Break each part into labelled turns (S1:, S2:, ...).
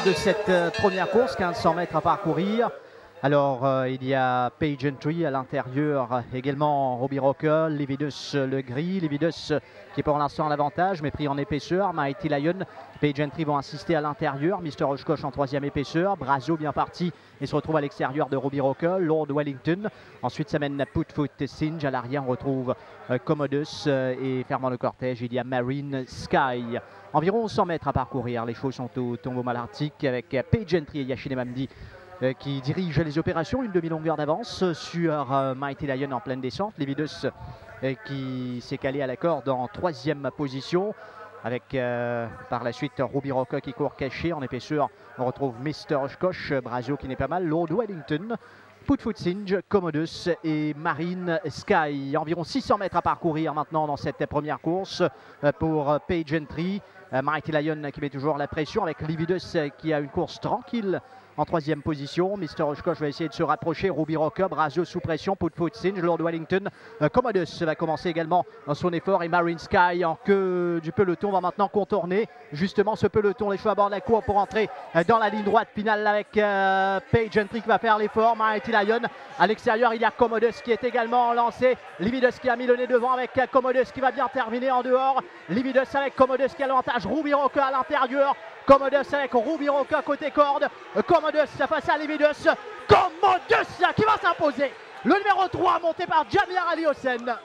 S1: de cette première course, 1500 mètres à parcourir. Alors, il y a Page Entry à l'intérieur, également Robbie Rocker, Lividus le gris, Lividus qui est pour l'instant à l'avantage, mais pris en épaisseur. Mighty Lion, Page Entry vont insister à l'intérieur, Mr. Oshkosh en troisième épaisseur, Brazo bien parti et se retrouve à l'extérieur de Robbie Rocker, Lord Wellington. Ensuite, ça mène Putfoot Singe, à l'arrière on retrouve Commodus et fermant le cortège, il y a Marine Sky. Environ 100 mètres à parcourir, les chevaux sont au tombeau malartique avec Page Entry et Yashine Mamdi qui dirige les opérations, une demi-longueur d'avance sur Mighty Lion en pleine descente. Lividus qui s'est calé à la corde en troisième position avec par la suite Robbie Rocker qui court caché en épaisseur. On retrouve Mr. Oshkosh, Brazo qui n'est pas mal, Lord Wellington, Putfoot Singe, Commodus et Marine Sky. Environ 600 mètres à parcourir maintenant dans cette première course pour Page Entry. Mighty Lion qui met toujours la pression avec Lividus qui a une course tranquille en troisième position. Mr. Oshkosh va essayer de se rapprocher. Robbie Rocker, Brazo sous pression, Putfoot Singe, Lord Wellington. Commodus va commencer également dans son effort et Marine Sky en queue du peloton va maintenant contourner justement ce peloton. Les chevaux à bord de la cour pour entrer dans la ligne droite finale avec Page Entry qui va faire l'effort. Mighty Lion à l'extérieur, il y a Commodus qui est également lancé. Lividus qui a mis le nez devant avec Commodus qui va bien terminer en dehors. Lividus avec Commodus qui a l'avantage. Robbie Rocker à l'intérieur. Commodus avec Robbie Rocker côté corde. Commodus face à Lividus. Commodus qui va s'imposer. Le numéro 3 monté par Jamir Ali Hossein.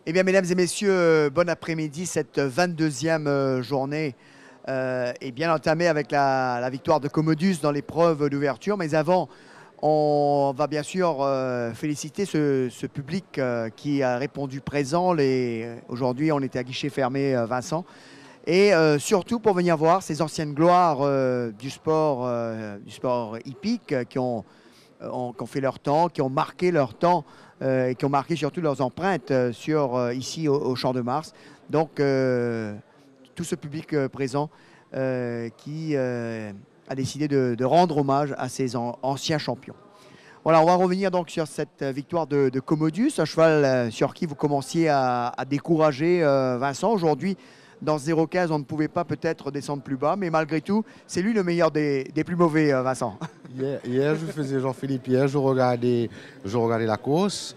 S2: Eh bien, mesdames et messieurs, bon après-midi. Cette 22e journée est bien entamée avec la victoire de Commodus dans l'épreuve d'ouverture. Mais avant, on va bien sûr féliciter ce public qui a répondu présent. Aujourd'hui, on était à guichet fermé, Vincent. Et surtout pour venir voir ces anciennes gloires du sport hippique qui ont fait leur temps, qui ont marqué leur temps et qui ont marqué surtout leurs empreintes ici au Champ de Mars. Donc, tout ce public présent qui a décidé de rendre hommage à ces anciens champions. Voilà, on va revenir donc sur cette victoire de Commodus, un cheval sur qui vous commenciez à décourager Vincent. Aujourd'hui, dans 0,15, on ne pouvait pas peut-être descendre plus bas, mais malgré tout, c'est lui le meilleur des plus mauvais, Vincent.
S3: Hier, je faisais Jean-Philippe, hier, je regardais la course.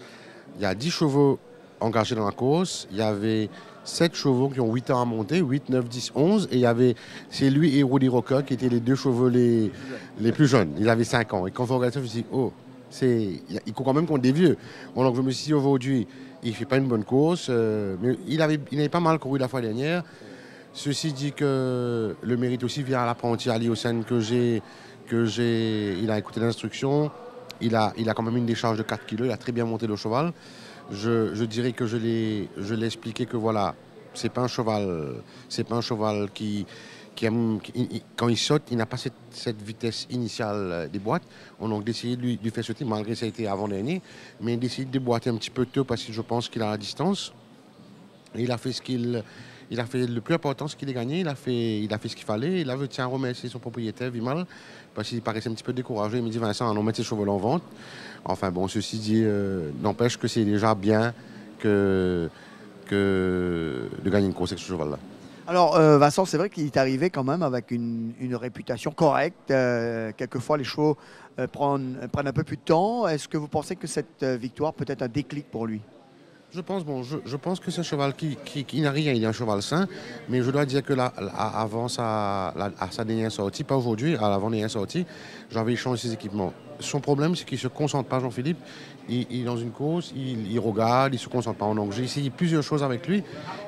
S3: Il y a 10 chevaux engagés dans la course. Il y avait 7 chevaux qui ont 8 ans à monter, 8, 9, 10, 11. Et c'est lui et Robbie Rocker qui étaient les deux chevaux les plus jeunes. Ils avaient 5 ans. Et quand on regarde ça, je me suis dit, oh, il court quand même contre des vieux. Bon, donc je me suis dit, aujourd'hui, il ne fait pas une bonne course. Mais il avait pas mal couru la fois dernière. Ceci dit que le mérite aussi vient à l'apprenti Ali Hossein il a écouté l'instruction. Il a quand même une décharge de 4 kg. Il a très bien monté le cheval. Je dirais que je l'ai expliqué que voilà, c'est pas un cheval quand il saute, il n'a pas cette vitesse initiale des boîtes. On a donc décidé de lui faire sauter, malgré que ça a été avant-dernier, mais décidé de déboîter un petit peu tôt parce que je pense qu'il a la distance. Et il a fait le plus important, ce qu'il a gagné. Il a fait ce qu'il fallait. Il a voulu remercier son propriétaire, Vimal, parce qu'il paraissait un petit peu découragé. Il me dit, Vincent, on met ses chevaux en vente. Enfin bon, ceci dit, n'empêche que c'est déjà bien que de gagner une course avec ce cheval-là.
S2: Alors, Vincent, c'est vrai qu'il est arrivé quand même avec une réputation correcte. Quelquefois, les chevaux prennent un peu plus de temps. Est-ce que vous pensez que cette victoire peut être un déclic pour lui?
S3: Je pense que c'est un cheval qui n'a rien, il est un cheval sain, mais je dois dire que avant à sa dernière sortie, pas aujourd'hui, à l'avant-dernière sortie, j'avais échangé ses équipements. Son problème, c'est qu'il ne se concentre pas, Jean-Philippe. Il est dans une course, il regarde, il ne se concentre pas. Donc j'ai essayé plusieurs choses avec lui,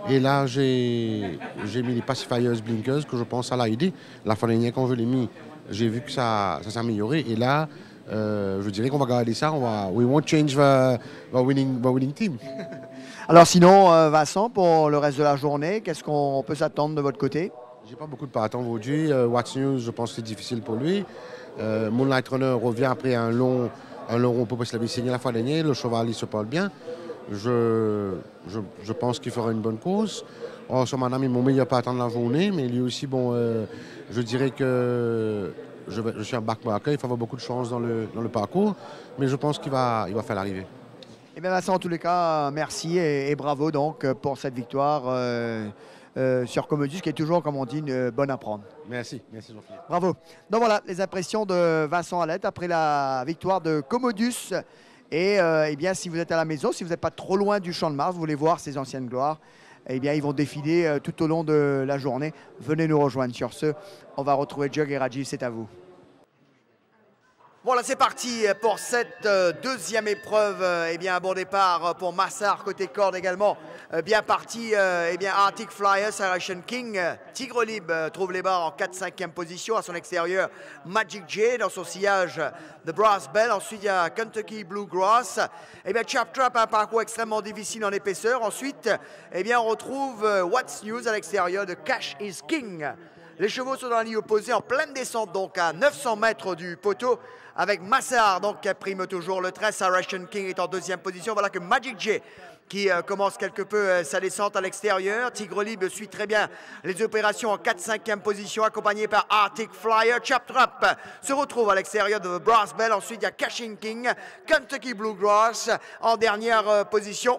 S3: et là j'ai mis les pacifiers blinkers que je pense ça l'a aidé. La fois dernière, quand je l'ai mis, j'ai vu que ça s'est amélioré, et là, je dirais qu'on va garder ça. We won't change the winning team.
S2: Alors sinon, Vincent, pour le reste de la journée, qu'est-ce qu'on peut s'attendre de votre côté?
S3: J'ai pas beaucoup de pas à attendre aujourd'hui. What's News, je pense que c'est difficile pour lui. Moonlight Runner revient après un long repos parce qu'il avait saigné la fois dernière. Le cheval, il se parle bien. Je pense qu'il fera une bonne course. Oh, sur madame, il mon meilleur pas attendre la journée, mais lui aussi, bon, je dirais que je suis un backmarker, il faut avoir beaucoup de chance dans le parcours, mais je pense qu'il va faire l'arrivée.
S2: Eh bien Vincent, en tous les cas, merci et bravo donc pour cette victoire sur Commodus, qui est toujours, comme on dit, bonne à prendre.
S3: Merci Jean-Philippe.
S2: Bravo. Donc voilà, les impressions de Vincent Alette après la victoire de Commodus. Et eh bien, si vous êtes à la maison, si vous n'êtes pas trop loin du Champ de Mars, vous voulez voir ces anciennes gloires, eh bien, ils vont défiler tout au long de la journée. Venez nous rejoindre. Sur ce, on va retrouver Jug et Rajiv, c'est à vous. Voilà, c'est parti pour cette deuxième épreuve. Eh bien, un bon départ pour Massard, côté corde également. Bien parti, eh bien, Arctic Flyer, Saracen King. Tigre Libre trouve les barres en 4-5e position. À son extérieur, Magic J dans son sillage de Brass Bell. Ensuite, il y a Kentucky Bluegrass. Eh bien, Chap Trap a un parcours extrêmement difficile en épaisseur. Ensuite, eh bien, on retrouve What's News à l'extérieur de Cash is King. Les chevaux sont dans la ligne opposée en pleine descente, donc à 900 mètres du poteau, avec Massard donc qui prime toujours le 13. Saracen King est en deuxième position. Voilà que Magic J qui commence quelque peu sa descente à l'extérieur. Tigre Libre suit très bien les opérations en 4-5e position, accompagné par Arctic Flyer. Chap Trap se retrouve à l'extérieur de Brass Bell. Ensuite, il y a Cashing King, Kentucky Bluegrass en dernière position.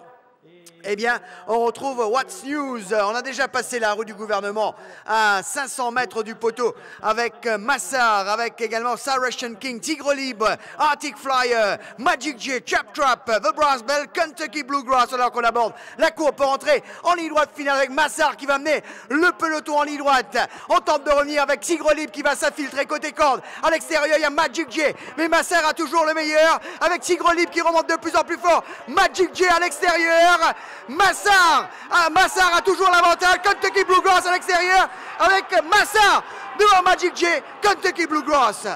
S2: Eh bien, on retrouve What's News. On a déjà passé la rue du gouvernement à 500 mètres du poteau avec Massard, avec également Saracen King, Tigre Libre, Arctic Flyer, Magic J, Chap Trap, The Brass Bell, Kentucky Bluegrass, alors qu'on aborde la course pour entrer en ligne droite finale avec Massard qui va mener le peloton en ligne droite. On tente de revenir avec Tigre Libre qui va s'infiltrer côté corde. À l'extérieur, il y a Magic J, mais Massard a toujours le meilleur avec Tigre Libre qui remonte de plus en plus fort. Magic J à l'extérieur. Massard a toujours l'avantage. Kentucky Bluegrass à l'extérieur avec Massard devant Magic J, Kentucky Bluegrass.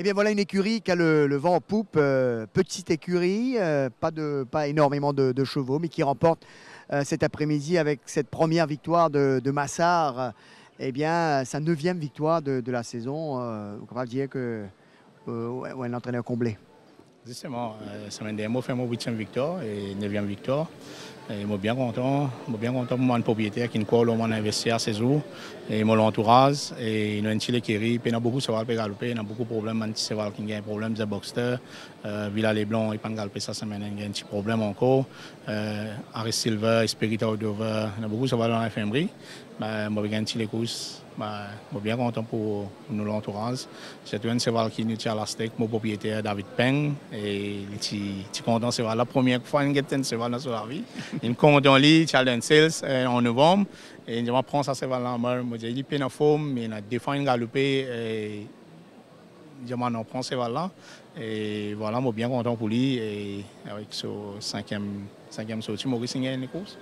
S2: bien voilà une écurie qui a le vent en poupe, petite écurie, pas énormément de chevaux, mais qui remporte cet après-midi avec cette première victoire de Massard. Eh bien, sa 9e victoire de la saison. On va dire que un entraîneur comblé.
S4: Justement, semaine dernière, j'ai fait mon 8e victoire et 9e victoire. Et je suis bien content pour mon propriétaire qui croit mon investi à ces jours et mon entourage. Et il y a une petite écurie, il y a beaucoup de cheval pour galoper, il y a beaucoup de problèmes, un petit cheval qui a un problème de boxer. Villa Les Blancs, il pas galoper cette semaine, il y a un petit problème encore. Harris Silver, Spirit Outdoor, il y a beaucoup de cheval dans l'infirmerie. Je suis un petit courses. Je suis bien content pour nous l'entourage. C'est un cheval qui nous tient à la stake, mon propriétaire David Peng. Et je suis content, c'est la première fois que j'ai un cheval dans sa vie. Il est content, il Challenge Sales en novembre. Et je prends ce cheval là, je dis il est plein de forme, mais il a des fois il galopé. Et je prends ce cheval là. Et voilà, je suis bien content pour lui. Et avec ce 5e sortie, je vais signer une course.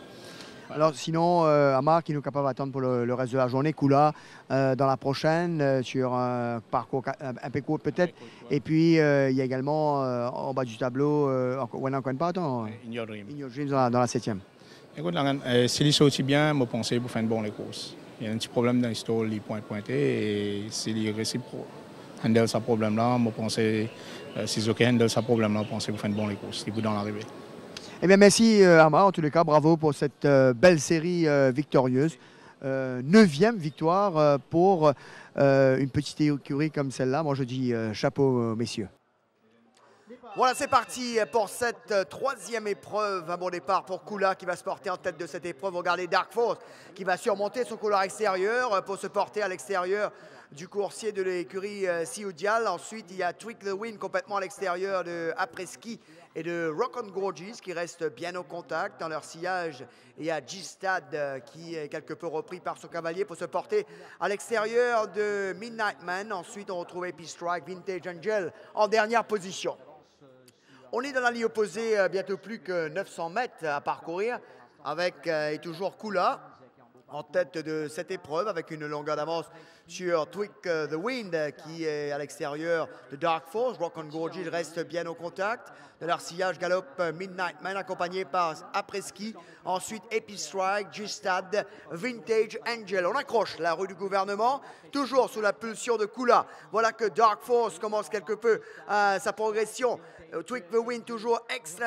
S2: Alors sinon, Amar qui nous est capable d'attendre pour le reste de la journée, Kula dans la prochaine, sur un parcours un peu court peut-être. Et puis il y a également en bas du tableau, Ignore Dreams dans la 7e.
S4: Écoute, s'il sortit bien, je pense pour faire une bonne course. Il y a un petit problème dans l'histoire, il est pointé. Et s'il réussit pour handle ce problème-là, je pense si il handle ce problème-là, je pense pour faire une bonne course. Il est dans l'arrivée.
S2: Eh bien, merci Amar, en tous les cas, bravo pour cette belle série victorieuse. 9e victoire pour une petite écurie comme celle-là. Moi, je dis chapeau, messieurs. Voilà, c'est parti pour cette 3e épreuve. Un bon départ pour Kula qui va se porter en tête de cette épreuve. Regardez Dark Force qui va surmonter son couloir extérieur pour se porter à l'extérieur du coursier de l'écurie Sioudial. Ensuite, il y a Tweak the Wind complètement à l'extérieur de Après-Ski et de Rock on Gorges qui restent bien au contact dans leur sillage. Et il y a G-Stad qui est quelque peu repris par son cavalier pour se porter à l'extérieur de Midnight Man. Ensuite, on retrouve Epi Strike, Vintage Angel en dernière position. On est dans la ligne opposée, bientôt plus que 900 mètres à parcourir avec et toujours Kula en tête de cette épreuve avec une longueur d'avance sur Tweak the Wind qui est à l'extérieur de Dark Force. Rock on Gorges reste bien au contact. De leur sillage galope Midnight Man accompagné par Après-Ski. Ensuite Epi Strike, G-Stad, Vintage Angel. On accroche la rue du gouvernement, toujours sous la pulsion de Kula. Voilà que Dark Force commence quelque peu sa progression. Tweak the Wind, toujours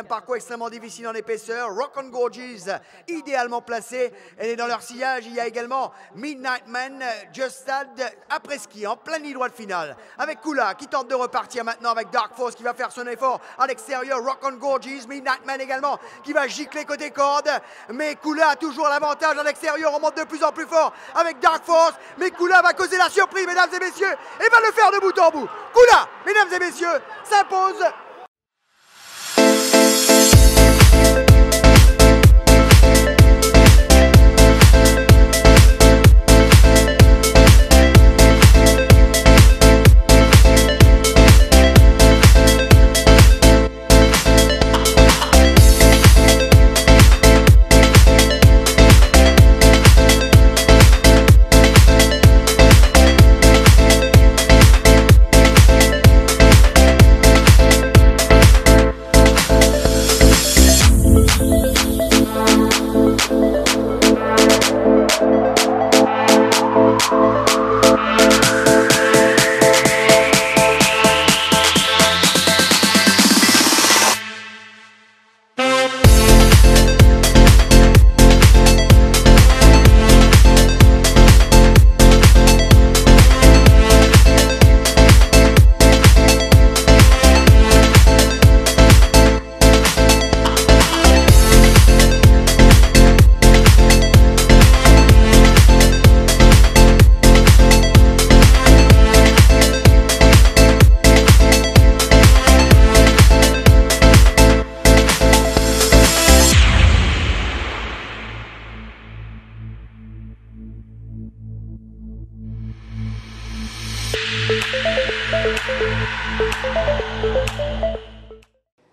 S2: parcours extrêmement difficile en épaisseur. Rock on Gorges, idéalement placé. Et dans leur sillage, il y a également Midnight Man, G-Stad, Après-Ski, en pleine ligne droite finale. Avec Kula qui tente de repartir maintenant avec Dark Force qui va faire son effort à l'extérieur. Rock on Gorges, Midnight Man également qui va gicler côté corde. Mais Kula a toujours l'avantage à l'extérieur. On monte de plus en plus fort avec Dark Force. Mais Kula va causer la surprise, mesdames et messieurs, et va le faire de bout en bout. Kula, mesdames et messieurs, s'impose.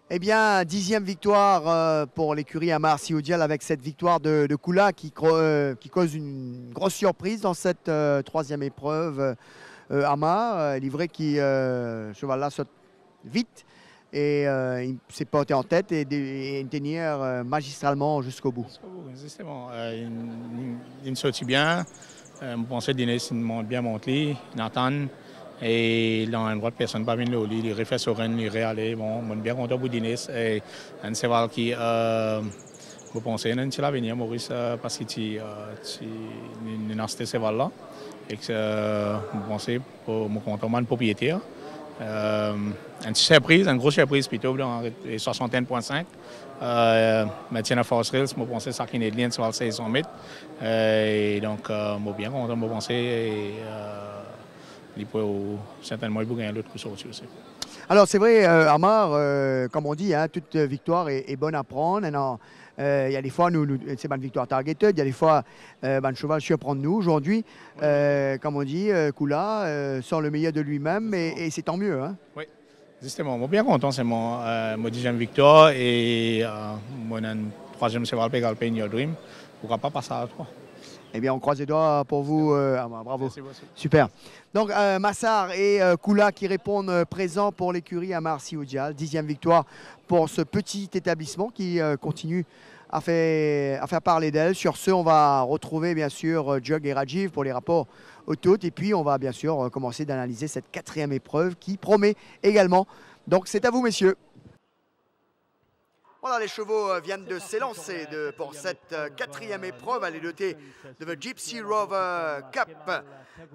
S2: Eh bien, 10e victoire pour l'écurie Amar Sioudial avec cette victoire de Kula qui cause une grosse surprise dans cette 3e épreuve. Amar, livré qui, cheval-là, saute vite. Et il s'est porté en tête et tenir magistralement jusqu'au bout.
S4: Justement, il me sortit bien. Je pensais que Dinis m'a bien monté, Nathan. Et dans un droit de personne pas venu là, il refait sur un, il réallait. Bon, je suis bien content pour Dinis. Et un cheval qui, je pensais que l'avenir, Maurice, parce que tu n'as pas ce cheval-là. Et que je pensais pour mon content de propriétaire. Une surprise, une grosse surprise plutôt dans 61.5. Maintenant, Force Rails, je pensais que ça qui est de sur 1600 mètres. Et donc, je bien content, je pensais il peut certainement gagner l'autre course aussi.
S2: Alors, c'est vrai, Amar, comme on dit, hein, toute victoire est bonne à prendre. Il y a des fois, c'est une victoire targeted, il y a des fois, le cheval surprend nous. Aujourd'hui, comme on dit, Kula sort le meilleur de lui-même et c'est tant mieux. Hein.
S4: Oui, justement, je suis bien content, c'est mon 10e victoire et mon 3e cheval Pégal Pain Your Dream. Pourquoi pas passer à 3?
S2: Eh bien, on croise les doigts pour vous, Amar. Bravo.
S4: Merci.
S2: Super. Donc, Massar et Kula qui répondent présents pour l'écurie Amar Sioudjal. 10e victoire pour ce petit établissement qui continue à faire parler d'elle. Sur ce, on va retrouver bien sûr Jug et Rajiv pour les rapports autos. Et puis, on va bien sûr commencer d'analyser cette 4e épreuve qui promet également. Donc, c'est à vous, messieurs. Voilà, les chevaux viennent de s'élancer pour cette 4e épreuve. Elle est dotée de The Gypsy Rover Cup.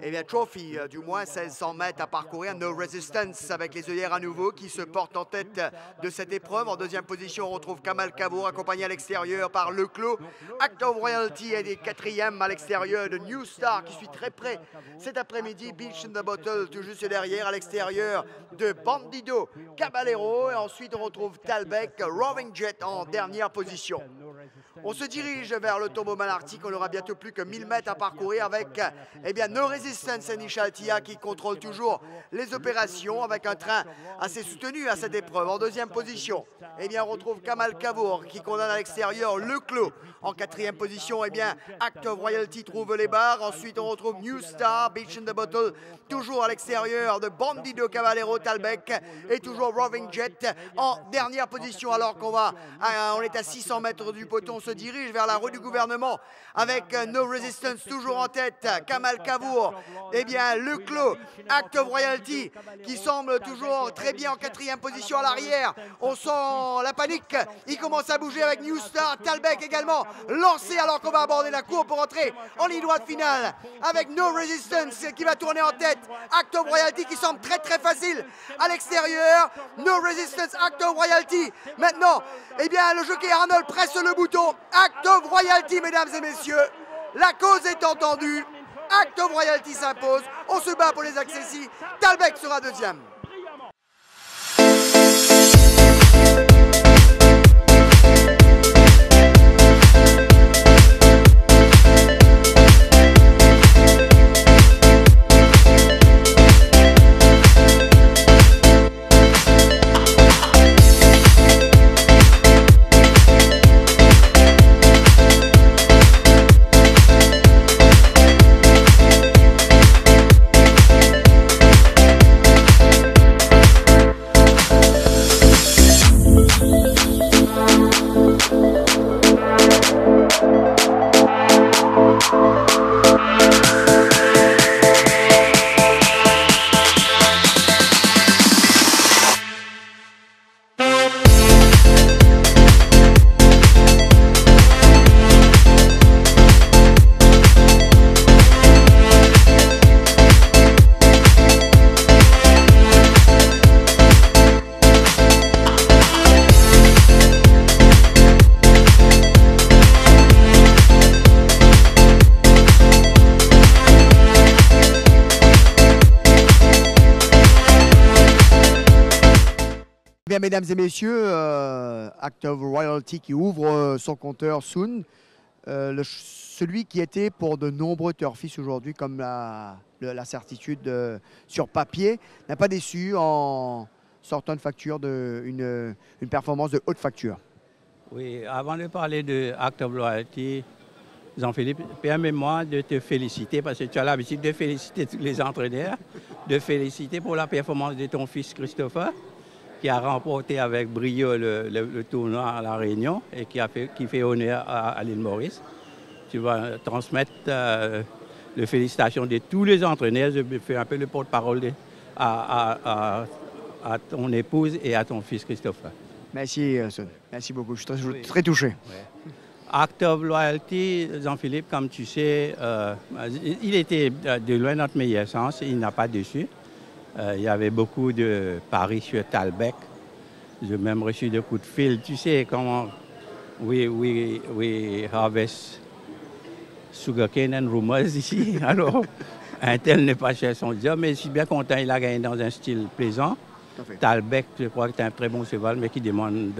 S2: Et bien, Trophy, du moins 1600 mètres à parcourir. No Resistance avec les œillères à nouveau qui se portent en tête de cette épreuve. En 2e position, on retrouve Kamal Kabour accompagné à l'extérieur par Leclos. Act of Royalty est des 4e à l'extérieur de New Star qui suit très près cet après-midi. Beach in the Bottle tout juste derrière à l'extérieur de Bandido Caballero. Et ensuite, on retrouve Talbec, Roving Jet en dernière position. On se dirige vers le tombeau Malartic. On n'aura bientôt plus que 1000 mètres à parcourir avec No Resistance et Nishaltia qui contrôle toujours les opérations avec un train assez soutenu à cette épreuve. En 2e position, on retrouve Kamal Kabour qui condamne à l'extérieur Leclos. En 4e position, Act of Royalty trouve les barres. Ensuite, on retrouve New Star, Beach in the Bottle, toujours à l'extérieur de Bandido Caballero, Talbec et toujours Roving Jet en dernière position. Alors on est à 600 mètres du peloton, on se dirige vers la rue du gouvernement avec No Resistance toujours en tête, Kamal Kabour, Leclos, Act of Royalty qui semble toujours très bien en 4e position à l'arrière. On sent la panique, il commence à bouger avec New Star, Talbec également lancé alors qu'on va aborder la cour pour entrer en ligne droite finale avec No Resistance qui va tourner en tête, Act of Royalty qui semble très très facile à l'extérieur, No Resistance, Act of Royalty. Maintenant, le jockey Arnold presse le bouton, Act of Royalty, mesdames et messieurs. La cause est entendue, Act of Royalty s'impose, on se bat pour les accessis, Talbec sera 2e. Mesdames et messieurs, Act of Royalty qui ouvre son compteur soon. Celui qui était pour de nombreux turfistes aujourd'hui, comme la certitude sur papier, n'a pas déçu en sortant une facture une performance de haute facture.
S5: Oui, avant de parler de Act of Royalty, Jean-Philippe, permets-moi de te féliciter parce que tu as l'habitude de féliciter tous les entraîneurs, de féliciter pour la performance de ton fils Christopher, qui a remporté avec brio le tournoi à La Réunion et qui fait honneur à l'île Maurice. Tu vas transmettre les félicitations de tous les entraîneurs. Je fais un peu le porte-parole à ton épouse et à ton fils Christopher.
S2: Merci, Sun. Merci beaucoup. Je suis très touché.
S5: Ouais. Act of Loyalty, Jean-Philippe, comme tu sais, il était de loin notre meilleur sens. Il n'a pas déçu. Il y avait beaucoup de paris sur Talbec. J'ai même reçu des coups de fil. Tu sais comment we harvest sugarcane and rumors ici. Alors, un tel n'est pas cher son job, mais je suis bien content. Il a gagné dans un style plaisant. Talbec, je crois que c'est un très bon cheval, mais qui demande...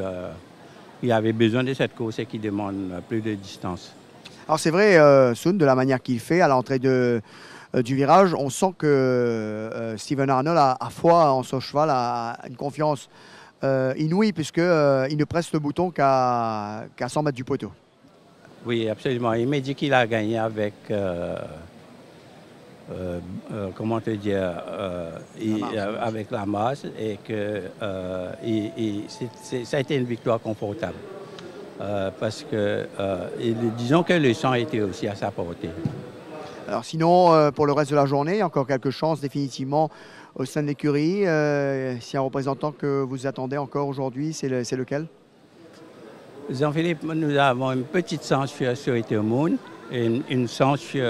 S5: il avait besoin de cette course et qui demande plus de distance.
S2: Alors c'est vrai, Sun, de la manière qu'il fait à l'entrée du virage, on sent que Steven Arnold a foi en son cheval, a une confiance inouïe puisqu'il ne presse le bouton qu'à 100 mètres du poteau.
S5: Oui, absolument. Il m'a dit qu'il a gagné avec, comment te dire, avec la masse et que ça a été une victoire confortable. Parce que, disons que le sang était aussi à sa portée.
S2: Alors sinon, pour le reste de la journée, encore quelques chances définitivement au sein de l'écurie. Si un représentant que vous attendez encore aujourd'hui, c'est lequel?
S5: Jean-Philippe, nous avons une petite chance sur Ethermoon et une chance sur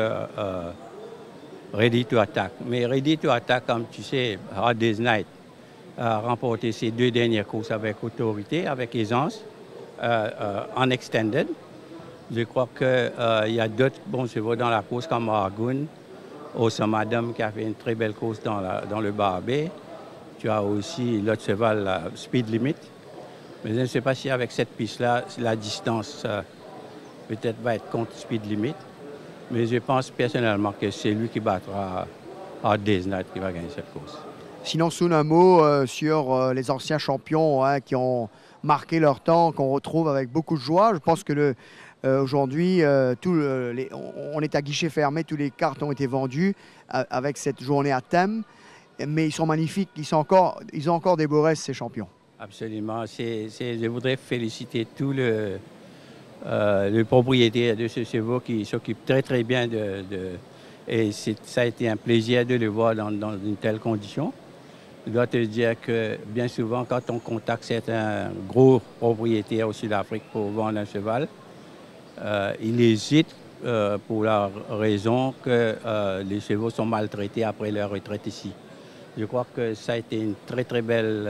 S5: Ready to Attack. Mais Ready to Attack, comme tu sais, Hard Day's Night a remporté ses 2 dernières courses avec autorité, avec aisance, en extended. Je crois qu'il y a d'autres bons chevaux dans la course comme Argoon, Awesome Adam qui a fait une très belle course dans le Barbet. Tu as aussi l'autre cheval, Speed Limit. Mais je ne sais pas si avec cette piste-là, la distance peut-être va être contre Speed Limit. Mais je pense personnellement que c'est lui qui battra Hard Day's Night qui va gagner cette course.
S2: Sinon, Sun, un mot sur les anciens champions qui ont marqué leur temps, qu'on retrouve avec beaucoup de joie. Je pense que aujourd'hui, on est à guichet fermé, tous les cartes ont été vendues avec cette journée à thème. Mais ils sont magnifiques, ils ont encore des beaux restes, ces champions. Absolument.
S5: Je voudrais féliciter tous les propriétaires de ce cheval qui s'occupent très très bien et ça a été un plaisir de le voir dans une telle condition. Je dois te dire que bien souvent, quand on contacte certains gros propriétaires au Sud-Afrique pour vendre un cheval, ils hésitent pour la raison que les chevaux sont maltraités après leur retraite ici. Je crois que ça a été une très très belle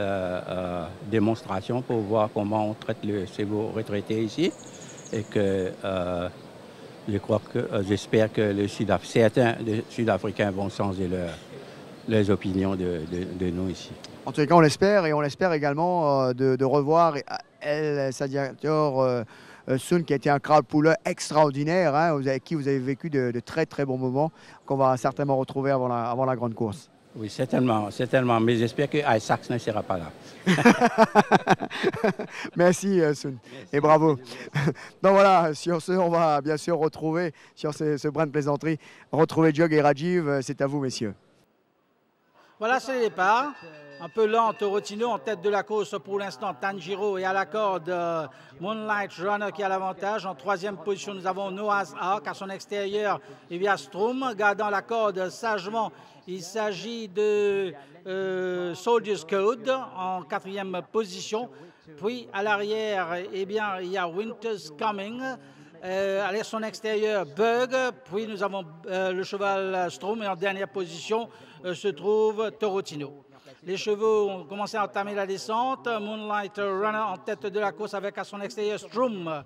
S5: démonstration pour voir comment on traite le chevaux retraité ici et que j'espère que certains Sud-Africains vont changer leurs opinions de nous ici.
S2: En tout cas, on l'espère et on l'espère également de revoir El Sadiator Sun qui a été un crowd puller extraordinaire, avec qui vous avez vécu de très très bons moments qu'on va certainement retrouver avant la grande course.
S5: Oui, certainement, mais j'espère que Isaac ne sera pas là.
S2: Merci Sun, et bravo. Donc voilà, sur ce, on va bien sûr retrouver, sur ce brin de plaisanterie, retrouver Jog et Rajiv. C'est à vous, messieurs.
S6: Voilà, c'est le départ. Un peu lent, Torotino en tête de la course pour l'instant. Tanjiro et à la corde Moonlight Runner qui a l'avantage. En 3e position, nous avons Noah's Ark. À son extérieur, il y a Strom. Gardant la corde sagement, il s'agit de Soldier's Code en 4e position. Puis à l'arrière, eh bien, il y a Winter's Coming. À son extérieur, Bug. Puis nous avons le cheval Strom. Et en dernière position se trouve Torotino. Les chevaux ont commencé à entamer la descente. Moonlight Runner en tête de la course avec à son extérieur Strom.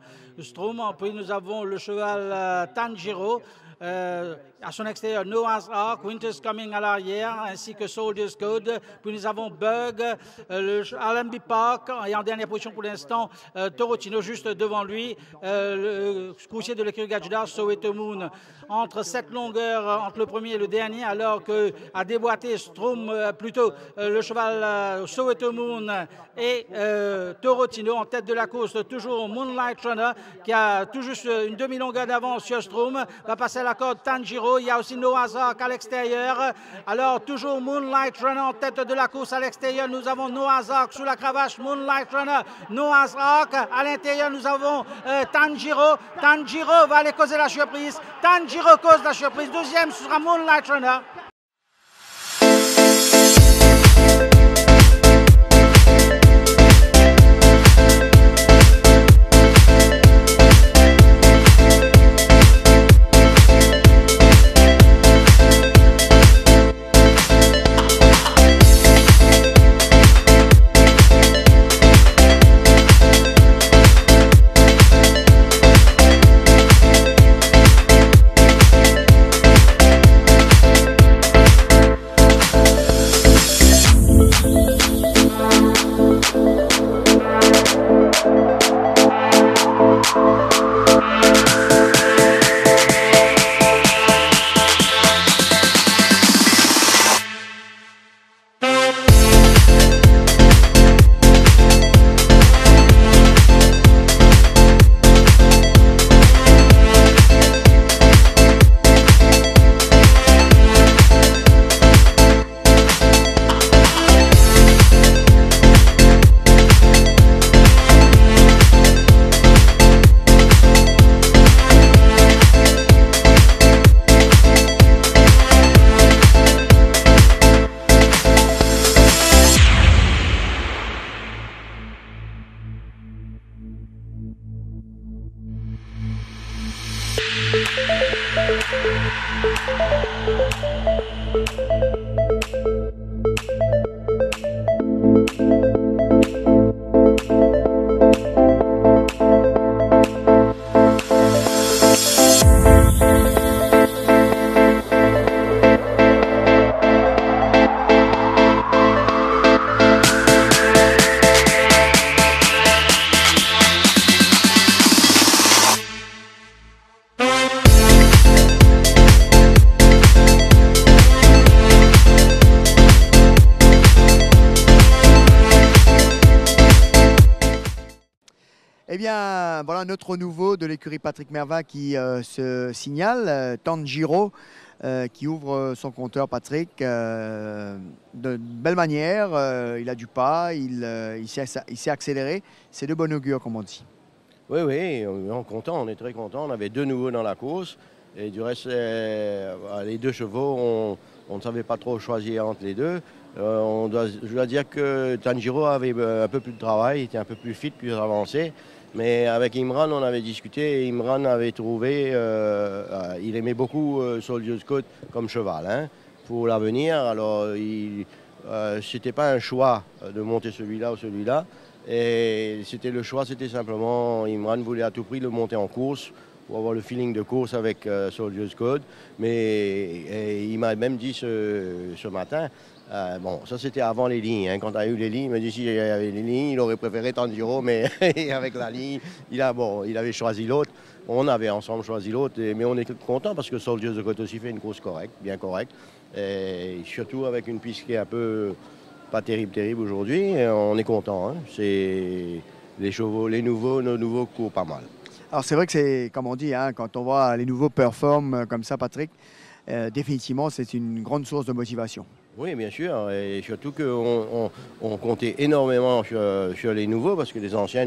S6: Puis nous avons le cheval Tanjiro. à son extérieur, Noah's Ark, Winter's Coming à l'arrière, ainsi que Soldier's Code. Puis nous avons Bug, Allenby Park, et en dernière position pour l'instant, Torotino juste devant lui, le coursier de l'écurie Gadjda, Soweto Moon. Entre cette longueur, entre le premier et le dernier, alors que a déboîté Strom, plutôt le cheval Soweto Moon et Torotino en tête de la course, toujours Moonlight Runner qui a tout juste une demi-longueur d'avance sur Strom, va passer à la corde Tanjiro. Il y a aussi Noah's Ark à l'extérieur. Alors, toujours Moonlight Runner en tête de la course à l'extérieur. Nous avons Noah's Ark sous la cravache, Moonlight Runner, Noah's Ark. À l'intérieur, nous avons Tanjiro. Tanjiro va aller causer la surprise. Tanjiro cause la surprise. Deuxième, ce sera Moonlight Runner.
S2: Eh bien, voilà un autre nouveau de l'écurie Patrick Mervat qui se signale, Tanjiro, qui ouvre son compteur, Patrick, de belle manière. Il a du pas, il s'est accéléré. C'est de bon augure, comme on dit.
S7: Oui, oui, on est content, on est très content. On avait deux nouveaux dans la course. Et du reste, les deux chevaux, on ne savait pas trop choisir entre les deux. Je dois dire que Tanjiro avait un peu plus de travail, il était un peu plus fit, plus avancé. Mais avec Imran, on avait discuté et Imran avait trouvé, il aimait beaucoup Soldier's Code comme cheval pour l'avenir. Alors, ce n'était pas un choix de monter celui-là ou celui-là. Et c'était le choix, c'était simplement, Imran voulait à tout prix le monter en course pour avoir le feeling de course avec Soldier's Code. Mais il m'a même dit ce matin, bon, ça c'était avant les lignes. Quand il a eu les lignes, il m'a dit s'il y avait les lignes, il aurait préféré Tanjiro, mais avec la ligne, il avait choisi l'autre. On avait ensemble choisi l'autre, mais on est content parce que Soldier's Code aussi fait une course correcte, bien correcte. Et surtout avec une piste qui est un peu pas terrible aujourd'hui, on est content. C'est les chevaux, nos nouveaux courent pas mal.
S2: Alors c'est vrai que c'est, comme on dit, quand on voit les nouveaux performent comme ça, Patrick, définitivement c'est une grande source de motivation.
S7: Oui, bien sûr, et surtout qu'on comptait énormément sur les nouveaux, parce que les anciens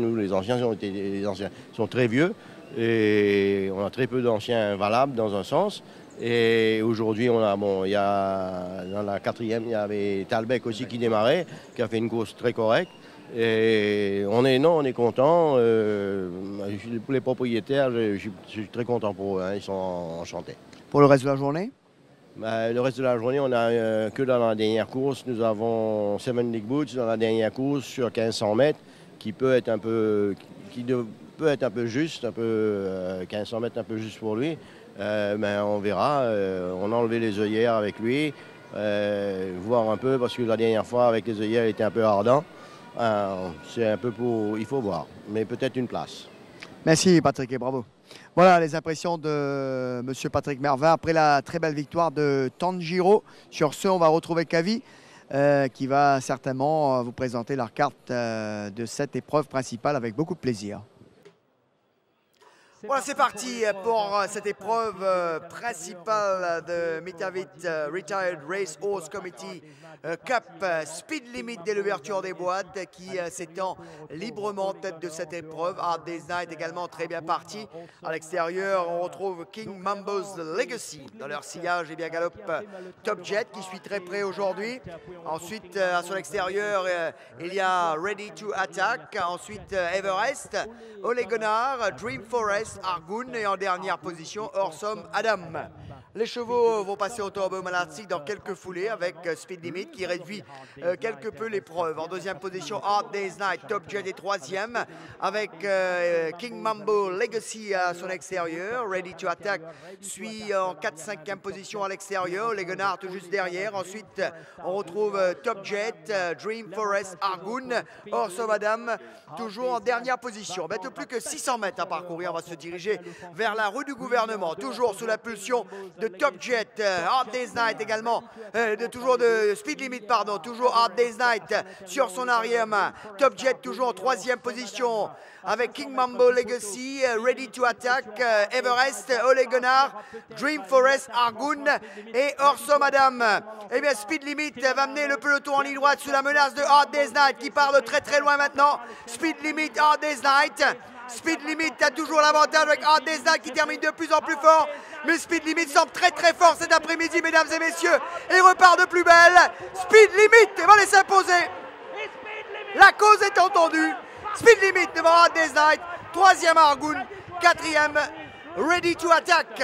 S7: sont très vieux, et on a très peu d'anciens valables dans un sens. Et aujourd'hui, il y a dans la quatrième, il y avait Talbec aussi qui démarrait, qui a fait une course très correcte. Et on est content. Pour les propriétaires, je suis très content pour eux, ils sont enchantés.
S2: Pour le reste de la journée?
S7: Le reste de la journée, on a que dans la dernière course, nous avons Seven League Boots dans la dernière course sur 1500 mètres, qui peut être un peu, qui peut peut être un peu juste, 1500 mètres un peu juste pour lui. Mais on verra. On a enlevé les œillères avec lui, voir un peu, parce que la dernière fois, avec les œillères, il était un peu ardent. C'est un peu pour... Il faut voir, mais peut-être une place.
S2: Merci Patrick et bravo. Voilà les impressions de M. Patrick Mervin après la très belle victoire de Tanjiro. Sur ce, on va retrouver Kavi qui va certainement vous présenter leur carte de cette épreuve principale avec beaucoup de plaisir. Voilà, c'est parti pour cette épreuve principale de Mitavit Retired Race Horse Committee Cup Speed Limit dès l'ouverture des boîtes qui s'étend librement en tête de cette épreuve. Hard Day's Night également très bien parti. À l'extérieur, on retrouve King Mambo's Legacy. Dans leur sillage, et bien galope Top Jet qui suit très près aujourd'hui. Ensuite, à son extérieur, il y a Ready to Attack. Ensuite, Everest, Ole Gunnar, Dream Forest, Argun et en dernière position, Orsom Adam. Les chevaux vont passer au Turbo Malartic dans quelques foulées avec Speed Limit qui réduit quelque peu l'épreuve. En deuxième position, Hard Day's Night, Top Jet est troisième avec King Mambo Legacy à son extérieur. Ready to Attack suit en 4-5e position à l'extérieur. Les Gunnards tout juste derrière. Ensuite, on retrouve Top Jet, Dream Forest, Argun, Orsom Adam toujours en dernière position. Mais plus que 600 mètres à parcourir. On va se diriger vers la rue du gouvernement, toujours sous la pulsion de Top Jet, Hard Day's Night également, toujours de Speed Limit, pardon, toujours Hard Day's Night sur son arrière-main. Top Jet toujours en troisième position avec King Mambo Legacy, Ready to Attack, Everest, Ole Gunnar, Dream Forest, Argun et Orsom Adam. Eh bien, Speed Limit va mener le peloton en ligne droite sous la menace de Hard Day's Night qui part de très très loin maintenant. Speed Limit, Hard Day's Night. Speed Limit a toujours l'avantage avec Hard Day's Night qui termine de plus en plus fort. Mais Speed Limit semble très très fort cet après-midi, mesdames et messieurs. Et repart de plus belle. Speed Limit va les s'imposer. La cause est entendue. Speed Limit devant Hard Day's Night. Troisième Argun. Quatrième Ready to Attack.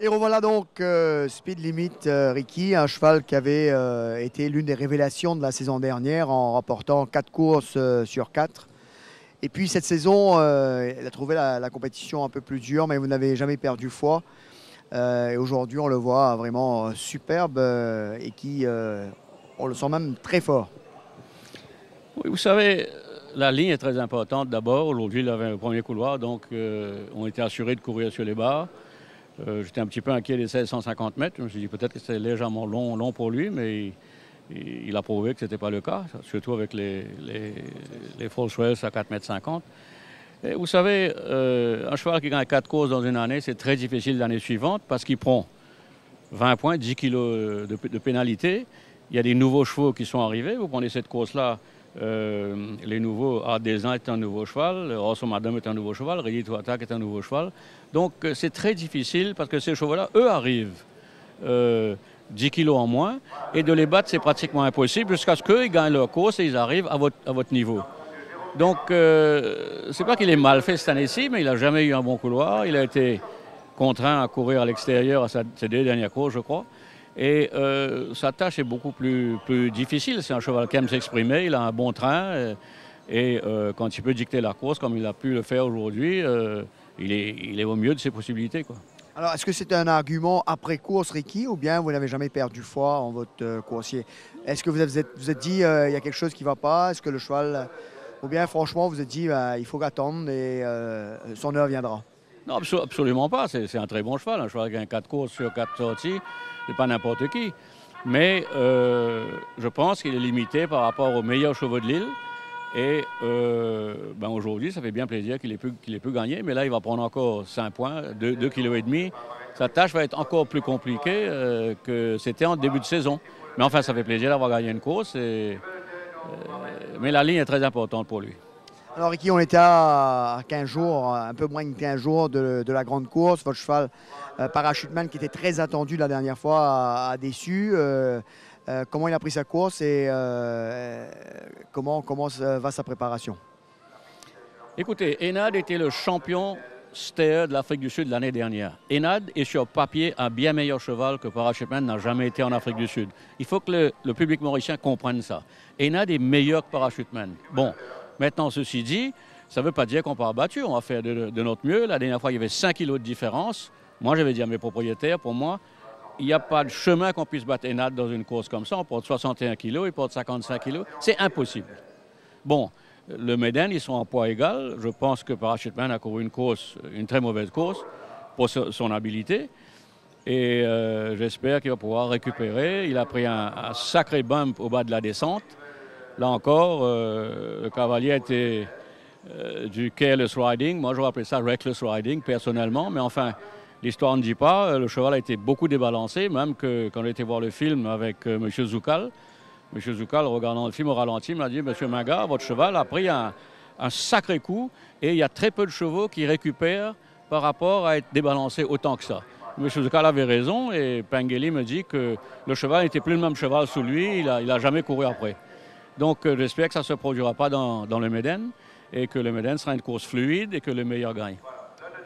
S2: Et revoilà donc Speed Limit, Ricky, un cheval qui avait été l'une des révélations de la saison dernière en remportant 4 courses sur 4. Et puis cette saison, il a trouvé la compétition un peu plus dure, mais vous n'avez jamais perdu foi. Et aujourd'hui, on le voit vraiment superbe et qui, on le sent même très fort.
S5: Oui, vous savez, la ligne est très importante d'abord. Aujourd'hui, il avait un premier couloir, donc on était assurés de courir sur les barres. J'étais un petit peu inquiet des 1650 mètres. Je me suis dit peut-être que c'était légèrement long pour lui, mais il a prouvé que ce n'était pas le cas, surtout avec les false rails à 4,50 m. Et vous savez, un cheval qui gagne 4 courses dans une année, c'est très difficile l'année suivante parce qu'il prend 20 points, 10 kilos de pénalité. Il y a des nouveaux chevaux qui sont arrivés. Vous prenez cette course-là, les nouveaux Art Design est un nouveau cheval, Rosso Madame est un nouveau cheval, Ready to Attack est un nouveau cheval. Donc c'est très difficile parce que ces chevaux-là, eux, arrivent 10 kilos en moins et de les battre, c'est pratiquement impossible jusqu'à ce qu'ils gagnent leur course et ils arrivent à votre niveau. Donc c'est pas qu'il est mal fait cette année-ci, mais il n'a jamais eu un bon couloir. Il a été contraint à courir à l'extérieur à ses 2 dernières courses, je crois. Et sa tâche est beaucoup plus difficile. C'est un cheval qui aime s'exprimer, il a un bon train. Et quand il peut dicter la course, comme il a pu le faire aujourd'hui, il est au mieux de ses possibilités, quoi.
S2: Alors, est-ce que c'est un argument après course, Ricky, ou bien vous n'avez jamais perdu foi en votre coursier? Est-ce que vous êtes dit, il y a quelque chose qui ne va pas? Est-ce que le cheval... Ou bien, franchement, vous êtes dit, il faut attendre et son heure viendra?
S5: Non, absolument pas. C'est un très bon cheval. Un cheval qui gagne 4 courses sur 4 sorties, c'est pas n'importe qui. Mais je pense qu'il est limité par rapport aux meilleurs chevaux de l'île. Et aujourd'hui, ça fait bien plaisir qu'il ait pu gagner. Mais là, il va prendre encore 5 points, 2,5 kg. Sa tâche va être encore plus compliquée que c'était en début de saison. Mais enfin, ça fait plaisir d'avoir gagné une course. Mais la ligne est très importante pour lui.
S2: Alors Ricky, on était à 15 jours, un peu moins de 15 jours de la grande course. Votre cheval Parachuteman, qui était très attendu la dernière fois, a déçu. Comment il a pris sa course et comment va sa préparation?
S5: Écoutez, Enad était le champion steer de l'Afrique du Sud l'année dernière. Enad est sur papier un bien meilleur cheval que Parachuteman n'a jamais été en Afrique du Sud. Il faut que le public mauricien comprenne ça. Enad est meilleur que Parachuteman. Bon, maintenant, ceci dit, ça ne veut pas dire qu'on part battu. On va faire de notre mieux. La dernière fois, il y avait 5 kilos de différence. Moi, j'avais dit à mes propriétaires, pour moi, il n'y a pas de chemin qu'on puisse battre Enad dans une course comme ça. On porte 61 kilos, il porte 55 kilos. C'est impossible. Bon, le Méden, ils sont en poids égal. Je pense que Parachuteman a couru une très mauvaise course pour son habilité. Et j'espère qu'il va pouvoir récupérer. Il a pris un sacré bump au bas de la descente. Là encore, le cavalier a été du careless riding. Moi, j'aurais appelé ça reckless riding, personnellement. Mais enfin, l'histoire ne dit pas. Le cheval a été beaucoup débalancé, même que quand on était voir le film avec M. Zoukal. M. Zoukal, regardant le film au ralenti, m'a dit « Monsieur Maga, votre cheval a pris un sacré coup et il y a très peu de chevaux qui récupèrent par rapport à être débalancés autant que ça. » M. Zoukal avait raison et Pengeli me dit que le cheval n'était plus le même cheval sous lui, il a jamais couru après. Donc j'espère que ça ne se produira pas dans le Méden et que le Méden sera une course fluide et que le meilleur gagne.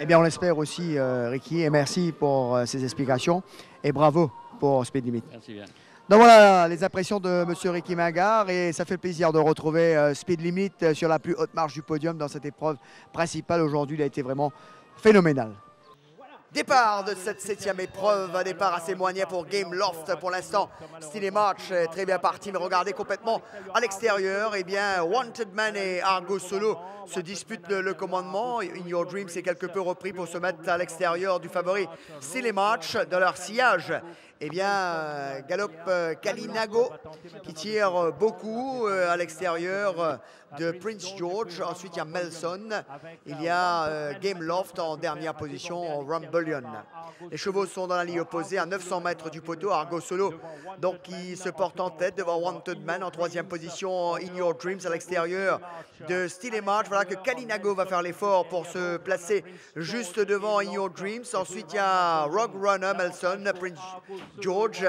S2: Eh bien, on l'espère aussi, Ricky, et merci pour ces explications et bravo pour Speed Limit.
S5: Merci bien.
S2: Donc voilà les impressions de M. Ricky Mingard et ça fait plaisir de retrouver Speed Limit sur la plus haute marche du podium dans cette épreuve principale. Aujourd'hui, il a été vraiment phénoménal. Départ de cette 7e épreuve, un départ assez moyen pour Game Loft pour l'instant. Style March est très bien parti, mais regardez complètement à l'extérieur. Eh bien, Wanted Man et Argo Solo se disputent le commandement. In Your Dream s'est quelque peu repris pour se mettre à l'extérieur du favori Style March dans leur sillage. Eh bien, galope Kalinago qui tire beaucoup à l'extérieur de Prince George. Ensuite, il y a Melson. Il y a Game Loft en dernière position, Rumbullion. Les chevaux sont dans la ligne opposée à 900 mètres du poteau. Argo Solo, donc, qui se porte en tête devant Wanted Man en 3e position. In Your Dreams à l'extérieur de Style March. Voilà que Kalinago va faire l'effort pour se placer juste devant In Your Dreams. Ensuite, il y a Rogue Runner, Melson, Prince George,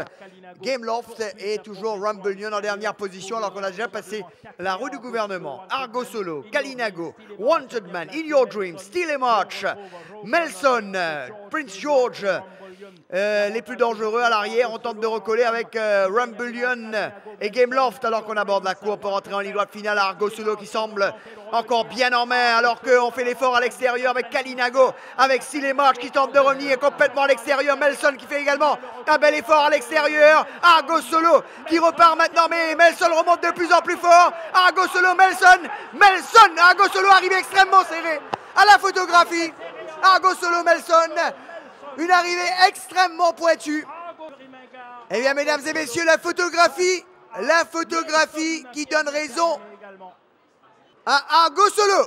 S2: Game Loft et toujours Rumbullion en dernière position alors qu'on a déjà passé la rue du gouvernement. Argo Solo, Kalinago, Wanted Man, In Your Dreams, Style March, Melson, Prince George, les plus dangereux à l'arrière. On tente de recoller avec Rumbullion et Game Loft alors qu'on aborde la cour pour entrer en ligne droite finale. Argo Solo qui semble encore bien en main alors qu'on fait l'effort à l'extérieur avec Kalinago, avec Style March qui tente de revenir complètement à l'extérieur. Melson qui fait également un bel effort à l'extérieur. Argo Solo qui repart maintenant, mais Melson remonte de plus en plus fort. Argo Solo, Melson, Argo Solo arrive extrêmement serré à la photographie. Argo Solo, Melson, une arrivée extrêmement pointue. Eh bien, mesdames et messieurs, la photographie qui donne raison à Argo Solo.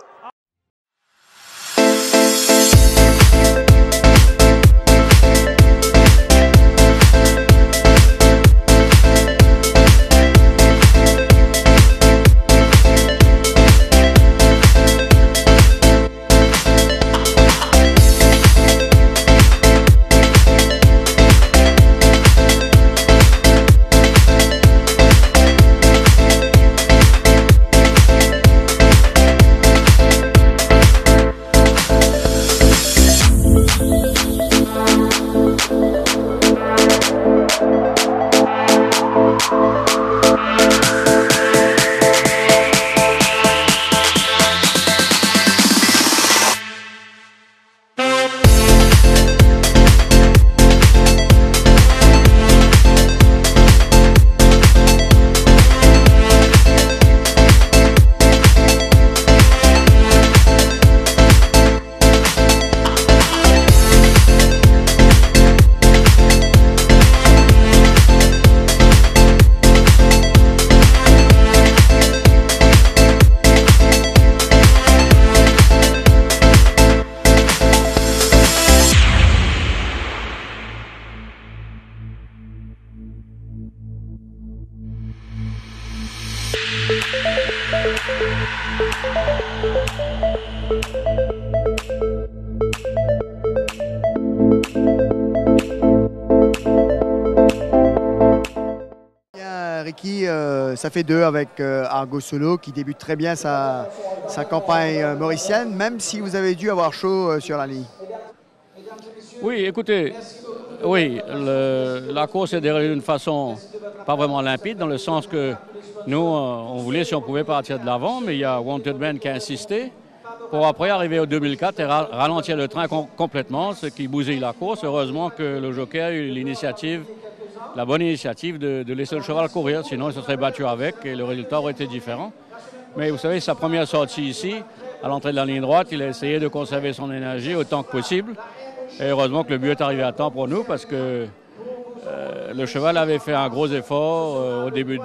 S2: Ricky, ça fait 2 avec Argo Solo qui débute très bien sa campagne mauricienne, même si vous avez dû avoir chaud sur la ligne.
S8: Oui, écoutez, oui, la course est déroulée d'une façon pas vraiment limpide, dans le sens que nous, on voulait si on pouvait partir de l'avant, mais il y a Wanted Man qui a insisté pour après arriver au 2004 et ralentir le train complètement, ce qui bousille la course. Heureusement que le jockey a eu l'initiative, la bonne initiative de laisser le cheval courir, sinon il se serait battu avec et le résultat aurait été différent. Mais vous savez, sa première sortie ici, à l'entrée de la ligne droite, il a essayé de conserver son énergie autant que possible. Et heureusement que le but est arrivé à temps pour nous parce que le cheval avait fait un gros effort au début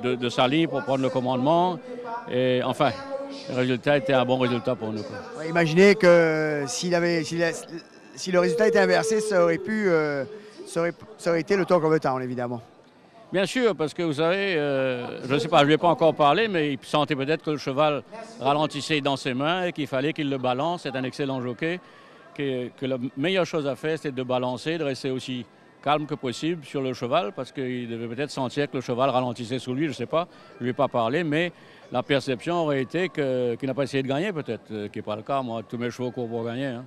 S8: de sa ligne pour prendre le commandement. Et enfin, le résultat était un bon résultat pour nous, quoi.
S2: Imaginez que si le résultat était inversé, ça aurait été le talk of the town, évidemment.
S8: Bien sûr, parce que vous savez, je ne sais pas, je ne lui ai pas encore parlé, mais il sentait peut-être que le cheval ralentissait dans ses mains et qu'il fallait qu'il le balance. C'est un excellent jockey. Que la meilleure chose à faire, c'est de balancer, de rester aussi calme que possible sur le cheval, parce qu'il devait peut-être sentir que le cheval ralentissait sous lui, je ne sais pas, je ne lui ai pas parlé, mais la perception aurait été qu'il n'a pas essayé de gagner peut-être, qui n'est pas le cas. Moi, tous mes chevaux courent pour gagner. Hein.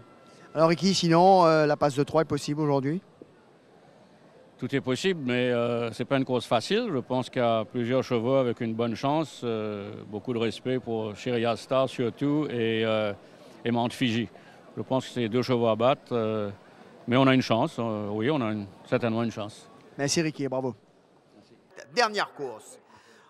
S2: Alors Ricky, sinon, la passe de 3 est possible aujourd'hui?
S8: Tout est possible, mais ce n'est pas une course facile. Je pense qu'il y a plusieurs chevaux avec une bonne chance, beaucoup de respect pour Sheria Star surtout et Mount Fiji. Je pense que c'est 2 chevaux à battre, mais on a une chance. Oui, on a certainement une chance.
S2: Merci Ricky, bravo. Dernière course.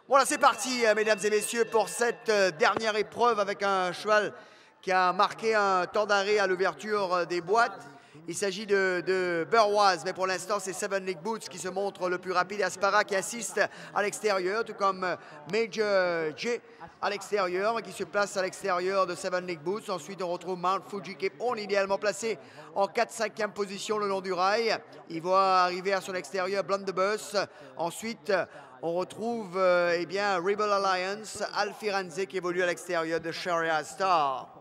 S2: Voilà, c'est parti, mesdames et messieurs, pour cette dernière épreuve avec un cheval qui a marqué un temps d'arrêt à l'ouverture des boîtes. Il s'agit de Burrows, mais pour l'instant, c'est Seven League Boots qui se montre le plus rapide. Aspara qui assiste à l'extérieur, tout comme Major J à l'extérieur, qui se place à l'extérieur de Seven League Boots. Ensuite, on retrouve Mount Fuji Cape Horn, idéalement placé en 4-5e position le long du rail. Il voit arriver à son extérieur Blunderbuss. Ensuite, on retrouve eh bien, Rebel Alliance, Alfirenze qui évolue à l'extérieur de Sharia Star.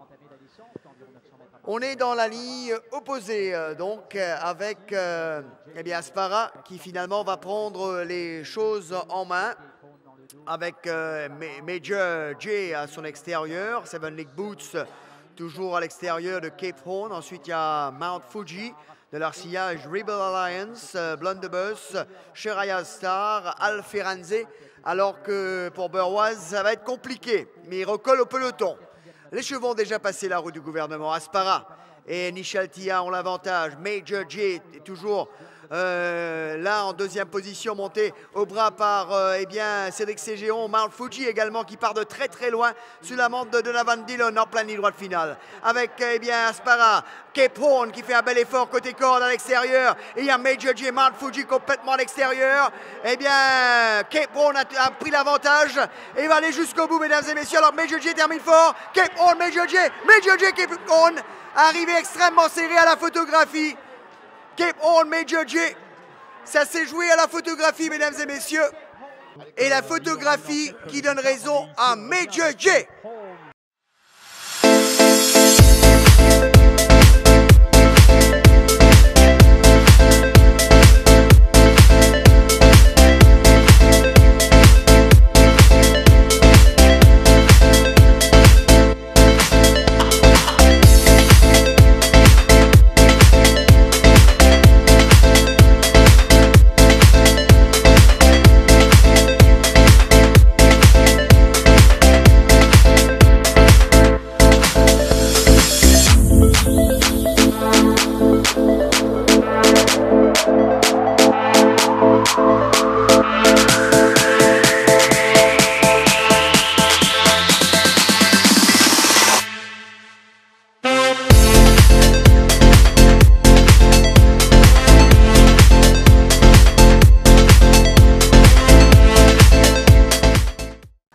S2: On est dans la ligne opposée, donc, avec eh bien, Aspara qui finalement va prendre les choses en main avec Major J à son extérieur, Seven League Boots toujours à l'extérieur de Cape Horn. Ensuite, il y a Mount Fuji de leur sillage Rebel Alliance, Blunderbuss, Sharia Star, Alfirenze, alors que pour Burrows, ça va être compliqué, mais il recolle au peloton. Les chevaux ont déjà passé la route du gouvernement. Aspara et Nishaltia ont l'avantage. Major J est toujours là en 2e position, monté au bras par eh bien, Cédric Ségéon. Mount Fuji également qui part de très très loin sur la montre de Donovan Dillon en pleine ligne droite finale. Avec eh bien, Aspara, Cape Horn qui fait un bel effort côté corde à l'extérieur. Et il y a Major J et Mount Fuji complètement à l'extérieur. Eh bien, Cape Horn a pris l'avantage et va aller jusqu'au bout, mesdames et messieurs. Alors Major J termine fort. Cape Horn, Major J, Cape Horn. Arrivé extrêmement serré à la photographie. Cape Horn, Major J. Ça s'est joué à la photographie, mesdames et messieurs. Et la photographie qui donne raison à Major J.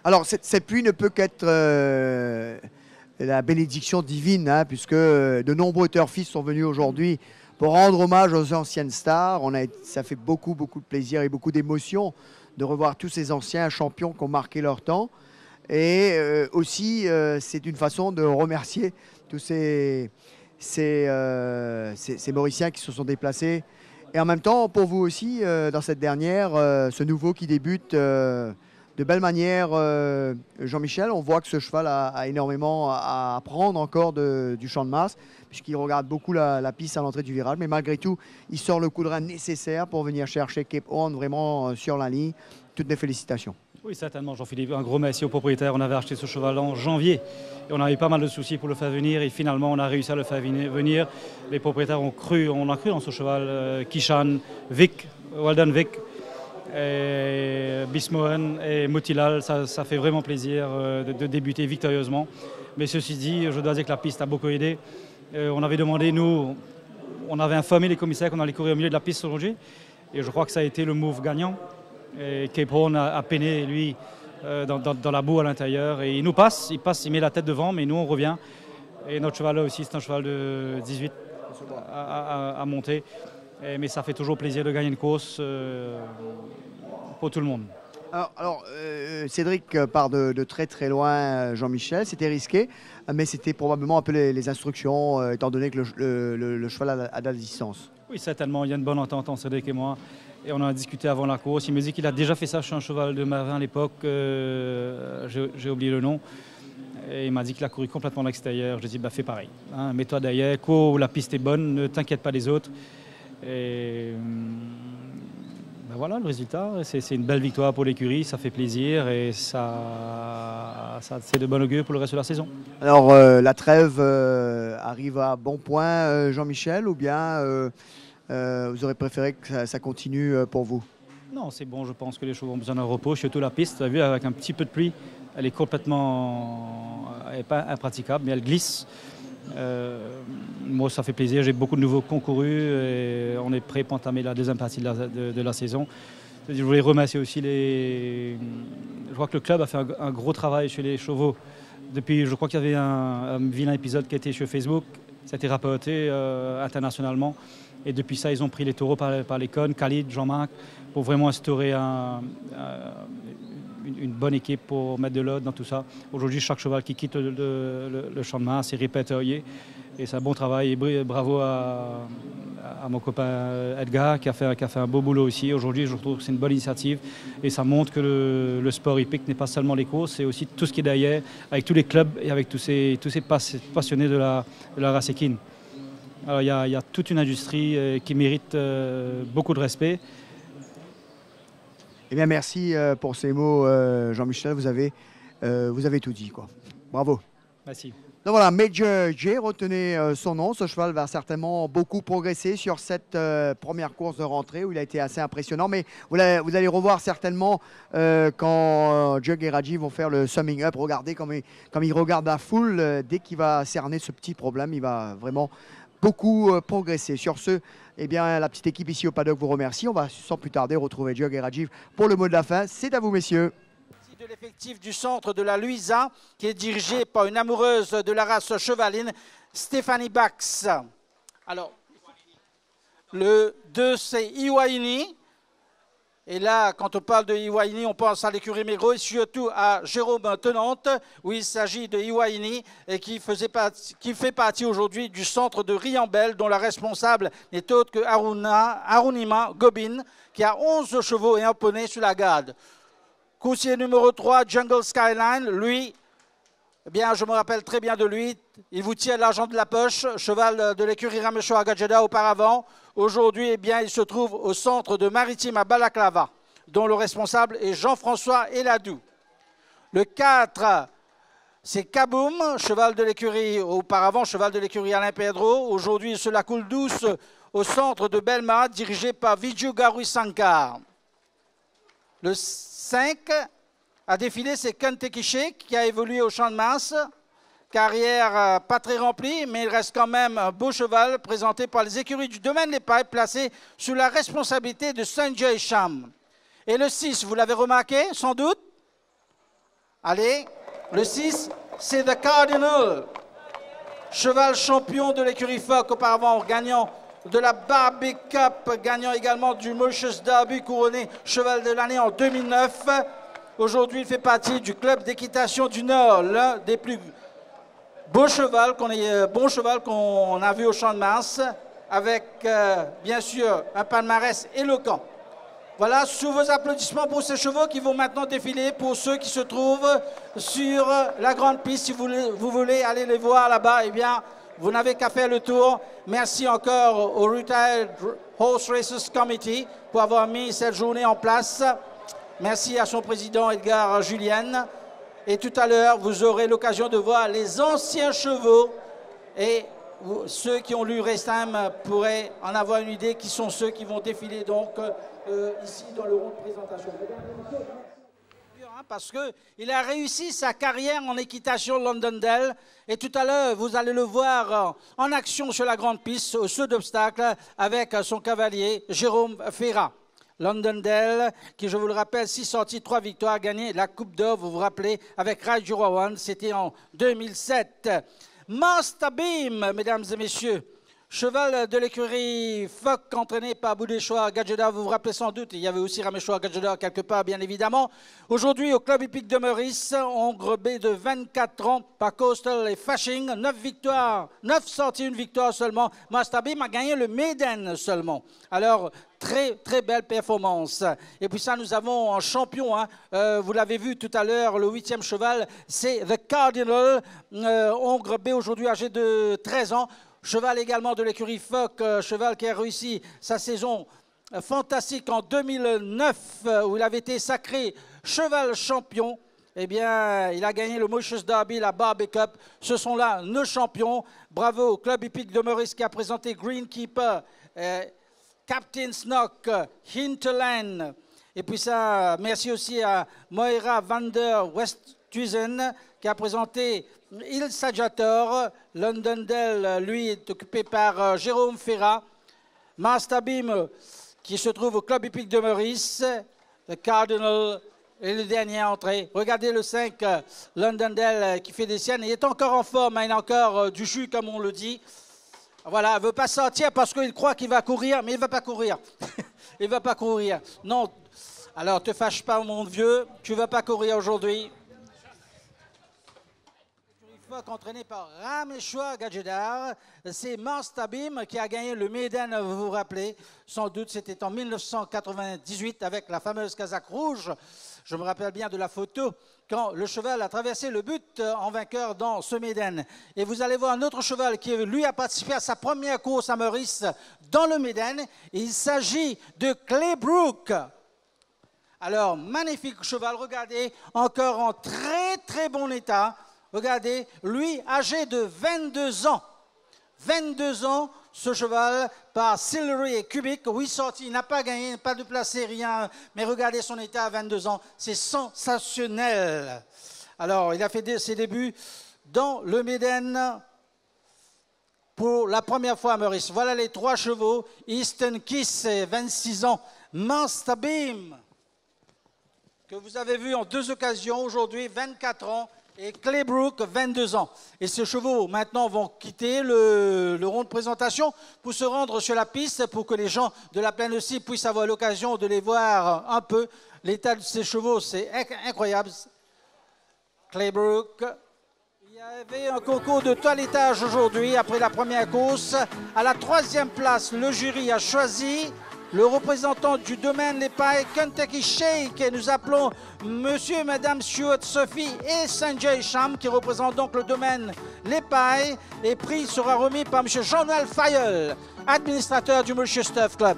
S2: Alors, cette pluie ne peut qu'être la bénédiction divine, hein, puisque de nombreux turfistes sont venus aujourd'hui pour rendre hommage aux anciennes stars. Ça fait beaucoup de plaisir et beaucoup d'émotion de revoir tous ces anciens champions qui ont marqué leur temps. Et aussi, c'est une façon de remercier tous ces Mauriciens qui se sont déplacés. Et en même temps, pour vous aussi, dans cette dernière, ce nouveau qui débute de belle manière, Jean-Michel, on voit que ce cheval a énormément à apprendre encore du champ de Mars, puisqu'il regarde beaucoup la piste à l'entrée du virage. Mais malgré tout, il sort le coup de rein nécessaire pour venir chercher Cape Horn vraiment sur la ligne. Toutes mes félicitations.
S9: Oui, certainement, Jean-Philippe. Un gros merci au propriétaire. On avait acheté ce cheval en janvier et on a eu pas mal de soucis pour le faire venir. Et finalement, on a réussi à le faire venir. Les propriétaires on a cru dans ce cheval. Kishan, Vic, Walden Vic, Bismoen et Motilal. Ça fait vraiment plaisir de débuter victorieusement. Mais ceci dit, je dois dire que la piste a beaucoup aidé. On avait demandé, nous, on avait informé les commissaires qu'on allait courir au milieu de la piste aujourd'hui. Et je crois que ça a été le move gagnant. Et Cape Horn a peiné, lui, dans la boue à l'intérieur. Et il nous passe, il met la tête devant, mais nous, on revient. Et notre cheval là aussi, c'est un cheval de 18 à monter. Mais ça fait toujours plaisir de gagner une course pour tout le monde.
S2: Alors Cédric part de très très loin, Jean-Michel. C'était risqué, mais c'était probablement un peu les instructions, étant donné que le cheval a de la distance.
S9: Oui, certainement. Il y a une bonne entente entre Cédric et moi. Et on en a discuté avant la course. Il me dit qu'il a déjà fait ça chez un cheval de Marin à l'époque. J'ai oublié le nom. Et il m'a dit qu'il a couru complètement à l'extérieur. Je lui ai dit, bah, fais pareil. Hein, mets-toi derrière, cours où la piste est bonne, ne t'inquiète pas des autres. Et ben voilà le résultat. C'est une belle victoire pour l'écurie. Ça fait plaisir et ça c'est de bon augure pour le reste de la saison.
S2: Alors, la trêve arrive à bon point, Jean-Michel, ou bien vous aurez préféré que ça continue pour vous?
S9: Non, c'est bon. Je pense que les chevaux ont besoin d'un repos. Surtout la piste, tu as vu, avec un petit peu de pluie, elle est complètement pas impraticable, mais elle glisse. Moi, ça fait plaisir. J'ai beaucoup de nouveaux concourus et on est prêt pour entamer la deuxième partie de la saison. Je voulais remercier aussi Je vois que le club a fait un gros travail chez les chevaux. Depuis, je crois qu'il y avait un vilain épisode qui a été sur Facebook. Ça a été rapporté internationalement. Et depuis ça, ils ont pris les taureaux par les cônes, Khalid, Jean-Marc, pour vraiment instaurer une bonne équipe pour mettre de l'ordre dans tout ça. Aujourd'hui, chaque cheval qui quitte le champ de Mars est répertorié. Et c'est un bon travail. Et bravo à mon copain Edgar qui a fait un beau boulot aussi. Aujourd'hui, je trouve que c'est une bonne initiative. Et ça montre que le sport hippique n'est pas seulement les courses, c'est aussi tout ce qui est derrière, avec tous les clubs et avec tous ces passionnés de la race équine. Alors, il y a toute une industrie qui mérite beaucoup de respect.
S2: Eh bien, merci pour ces mots, Jean-Michel. Vous avez tout dit, quoi. Bravo.
S9: Merci.
S2: Donc voilà, Major J, retenez son nom. Ce cheval va certainement beaucoup progresser sur cette première course de rentrée où il a été assez impressionnant. Mais vous allez revoir certainement quand Jug et Rajiv vont faire le summing up. Regardez comme il regarde la foule. Dès qu'il va cerner ce petit problème, il va vraiment beaucoup progresser. Sur ce, eh bien, la petite équipe ici au paddock vous remercie. On va sans plus tarder retrouver Jug et Rajiv pour le mot de la fin. C'est à vous, messieurs.
S6: De l'effectif du centre de la Luisa, qui est dirigé par une amoureuse de la race chevaline, Stéphanie Bax. Alors, le 2, c'est Iwaini. Et là, quand on parle de Iwaini, on pense à l'écurie Mégro et surtout à Jérôme Tenante, où il s'agit de Iwaini et qui fait partie aujourd'hui du centre de Riambel, dont la responsable n'est autre que Arunima Gobin, qui a 11 chevaux et un poney sur la garde. Coursier numéro 3, Jungle Skyline, lui, eh bien, je me rappelle très bien de lui. Il vous tient l'argent de la poche, cheval de l'écurie Ramesho Agajeda auparavant. Aujourd'hui, eh bien, il se trouve au centre de Maritime à Balaklava, dont le responsable est Jean-François Eladou. Le 4, c'est Kaboum, cheval de l'écurie, auparavant cheval de l'écurie Alain Pedro. Aujourd'hui, il se la coule douce au centre de Belma, dirigé par Viju Garui Sankar. Le 5 à défiler, c'est Kentekiche qui a évolué au Champ de Mars. Carrière pas très remplie, mais il reste quand même un beau cheval présenté par les écuries du domaine des Pipes, placé sous la responsabilité de Sanjay Sham. Et le 6, vous l'avez remarqué, sans doute? Allez, le 6, c'est The Cardinal. Cheval champion de l'écurie Fock, auparavant gagnant de la Barbie Cup, gagnant également du Mauritius Derby, couronné cheval de l'année en 2009. Aujourd'hui, il fait partie du club d'équitation du Nord, l'un des plus beaux chevals qu'on a vu au Champ de Mars, avec bien sûr un palmarès éloquent. Voilà, sous vos applaudissements pour ces chevaux qui vont maintenant défiler pour ceux qui se trouvent sur la grande piste. Si vous voulez aller les voir là-bas, eh bien, vous n'avez qu'à faire le tour. Merci encore au Retired Horse Racers Committee pour avoir mis cette journée en place. Merci à son président Edgar Julien. Et tout à l'heure, vous aurez l'occasion de voir les anciens chevaux. Et ceux qui ont lu Racetime pourraient en avoir une idée qui sont ceux qui vont défiler donc ici dans le rond de présentation. Parce qu'il a réussi sa carrière en équitation Londondale. Et tout à l'heure, vous allez le voir en action sur la grande piste, au saut d'obstacle, avec son cavalier Jérôme Ferrat. Londondale, qui, je vous le rappelle, 6 sorties, 3 victoires, gagné la Coupe d'Or, vous vous rappelez, avec Ride One, c'était en 2007. Master Beam, mesdames et messieurs, cheval de l'écurie Fock, entraîné par Boudéchoir Gadjeda, vous vous rappelez sans doute, il y avait aussi Raméchoir Gadjeda quelque part, bien évidemment. Aujourd'hui, au club hippique de Meurice, Hongre B de 24 ans, par Coastal et Fashing, 9 victoires, 9 sorties, 1 victoire seulement. Master Beam a gagné le Maiden seulement. Alors, très, très belle performance. Et puis ça, nous avons un champion, hein. Vous l'avez vu tout à l'heure, le 8e cheval, c'est The Cardinal, Hongre B, aujourd'hui âgé de 13 ans. Cheval également de l'écurie Fock, cheval qui a réussi sa saison fantastique en 2009, où il avait été sacré cheval champion. Eh bien, il a gagné le Mauritius Derby, la Barbie Cup. Ce sont là nos champions. Bravo au club hippique de Meurice qui a présenté Greenkeeper, Captain Snock, Hinterland. Et puis ça, merci aussi à Moira van der Westhuizen qui a présenté Il Saggiator. Londondale, lui, est occupé par Jérôme Ferrat. Master Beam, qui se trouve au club hippique de Meurice. Le Cardinal est le dernier entré. Regardez le 5, Londondale, qui fait des siennes. Il est encore en forme, hein, il a encore du jus, comme on le dit. Voilà, il ne veut pas sortir parce qu'il croit qu'il va courir, mais il ne va pas courir. Il ne va pas courir. Non, alors te fâche pas, mon vieux, tu ne vas pas courir aujourd'hui. Entraîné par Raméchoir Gadjedar, c'est Master Beam qui a gagné le Maiden, vous vous rappelez, sans doute c'était en 1998 avec la fameuse casaque rouge. Je me rappelle bien de la photo quand le cheval a traversé le but en vainqueur dans ce Maiden. Et vous allez voir un autre cheval qui, lui, a participé à sa première course à Meurice dans le Maiden. Il s'agit de Claybrook. Alors, magnifique cheval, regardez, encore en très très bon état. Regardez, lui, âgé de 22 ans. 22 ans, ce cheval, par Sillery et Kubik. 8 sorties, il n'a pas gagné, pas de placé, rien. Mais regardez son état à 22 ans. C'est sensationnel. Alors, il a fait ses débuts dans le Maiden pour la première fois à Meurice. Voilà les 3 chevaux. Easton Kiss, 26 ans. Master Beam, que vous avez vu en 2 occasions aujourd'hui, 24 ans. Et Claybrook, 22 ans. Et ces chevaux, maintenant, vont quitter le rond de présentation pour se rendre sur la piste pour que les gens de la plaine aussi puissent avoir l'occasion de les voir un peu. L'état de ces chevaux, c'est incroyable. Claybrook. Il y avait un concours de toilettage aujourd'hui, après la première course. À la 3e place, le jury a choisi le représentant du domaine Les Pailles, Kentucky Shake, et nous appelons monsieur et madame Stuart Sophie et Sanjay Sham, qui représentent donc le domaine Les Pailles, et prix sera remis par monsieur Jean-Noël Fayol, administrateur du Mauritius Turf Club.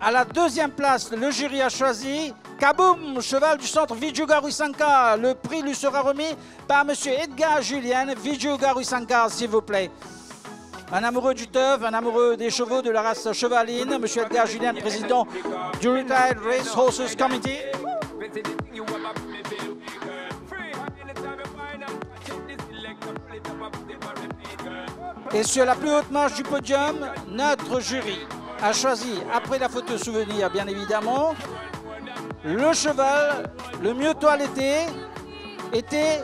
S6: À la 2e place, le jury a choisi Kaboom, cheval du centre Viju Garuisankar. Le prix lui sera remis par M. Edgar Julien. Viju Garuisankar, s'il vous plaît. Un amoureux du turf, un amoureux des chevaux de la race chevaline. M. Edgar Julien, président du Retired Race Horses Committee. Et sur la plus haute marche du podium, notre jury a choisi, après la photo souvenir bien évidemment, le cheval le mieux toiletté était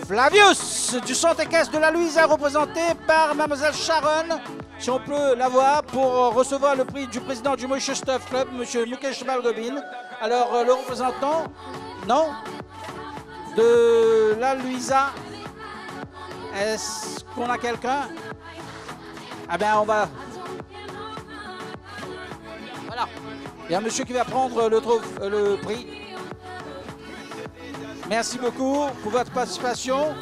S6: Flavius du centre équestre de la Louisa, représenté par Mademoiselle Sharon, si on peut la voir, pour recevoir le prix du président du Moïse Stuff Club, M. Mukesh Balgobin. Alors, le représentant, non, de la Louisa, est-ce qu'on a quelqu'un? Ah ben, on va... Voilà. Il y a un monsieur qui va prendre le prix. Merci beaucoup pour votre participation.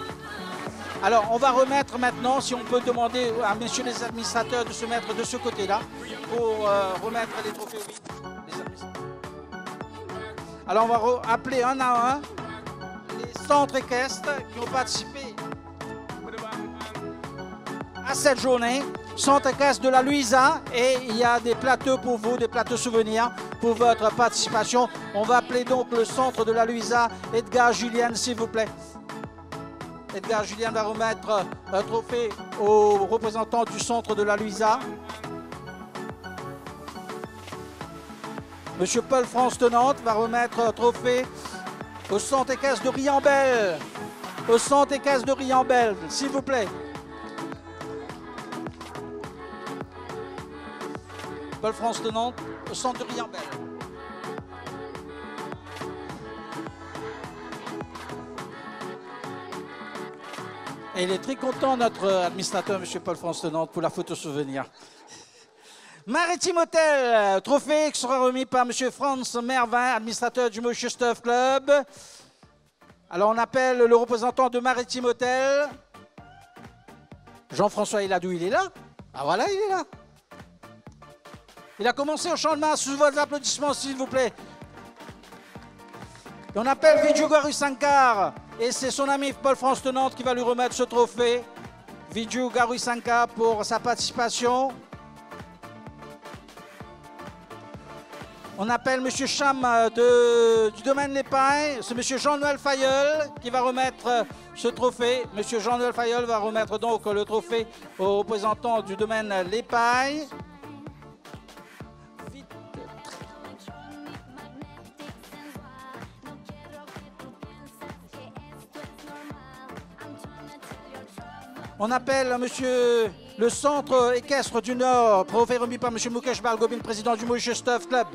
S6: Alors, on va remettre maintenant, si on peut demander à messieurs les administrateurs de se mettre de ce côté-là pour remettre les trophées au vide. Alors, on va appeler un à un les centres équestres qui ont participé à cette journée. Centre équestre de la Louisa, et il y a des plateaux pour vous, des plateaux souvenirs pour votre participation. On va appeler donc le centre de la Louisa. Edgar Julien, s'il vous plaît. Edgar Julien va remettre un trophée aux représentants du centre de la Louisa. Monsieur Paul-France de Nantes va remettre un trophée au centre équestre de Riambel. Au centre équestre de Riambel, s'il vous plaît. Paul-France de Nantes, au centre de Riambel. Et il est très content, notre administrateur, M. Paul-France de Nantes, pour la photo souvenir. Maritime Hôtel, trophée qui sera remis par M. Franz Mervin, administrateur du Moïse Stuff Club. Alors on appelle le représentant de Maritime Hôtel. Jean-François Eladou, il est là? Ah voilà, il est là. Il a commencé au champ de main, sous vos applaudissements, s'il vous plaît. Et on appelle Vijay Gauri Sankar, et c'est son ami Paul-France de Nantes qui va lui remettre ce trophée. Vijay Gauri Sankar pour sa participation. On appelle M. Cham du domaine Les Pailles. C'est M. Jean-Noël Fayeul qui va remettre ce trophée. M. Jean-Noël Fayeul va remettre donc le trophée au représentant du domaine Les Pailles. On appelle monsieur le centre équestre du Nord, trophée remis par M. Mukesh Balgobin, président du Moïse Stuff Club.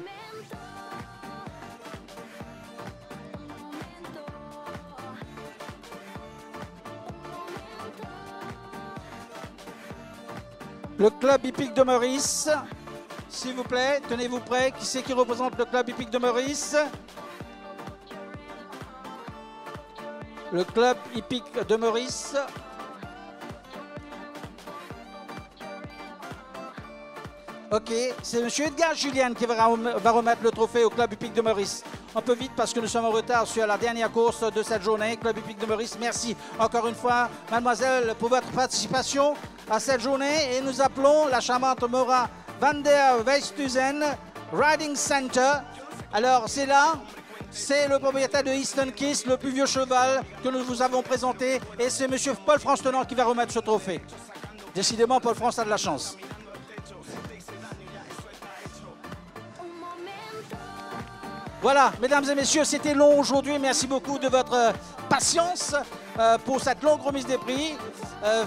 S6: Le club hippique de Maurice, s'il vous plaît, tenez-vous prêts. Qui c'est qui représente le club hippique de Maurice? Le club hippique de Maurice. Ok, c'est M. Edgar Julien qui va remettre le trophée au club hippique de Maurice. Un peu vite parce que nous sommes en retard sur la dernière course de cette journée. Club hippique de Maurice, merci encore une fois, mademoiselle, pour votre participation à cette journée. Et nous appelons la charmante Maura van der Westhuizen Riding Center. Alors c'est là, c'est le propriétaire de Easton Kiss, le plus vieux cheval que nous vous avons présenté. Et c'est M. Paul-France de Nantes qui va remettre ce trophée. Décidément, Paul-France a de la chance. Voilà, mesdames et messieurs, c'était long aujourd'hui. Merci beaucoup de votre patience pour cette longue remise des prix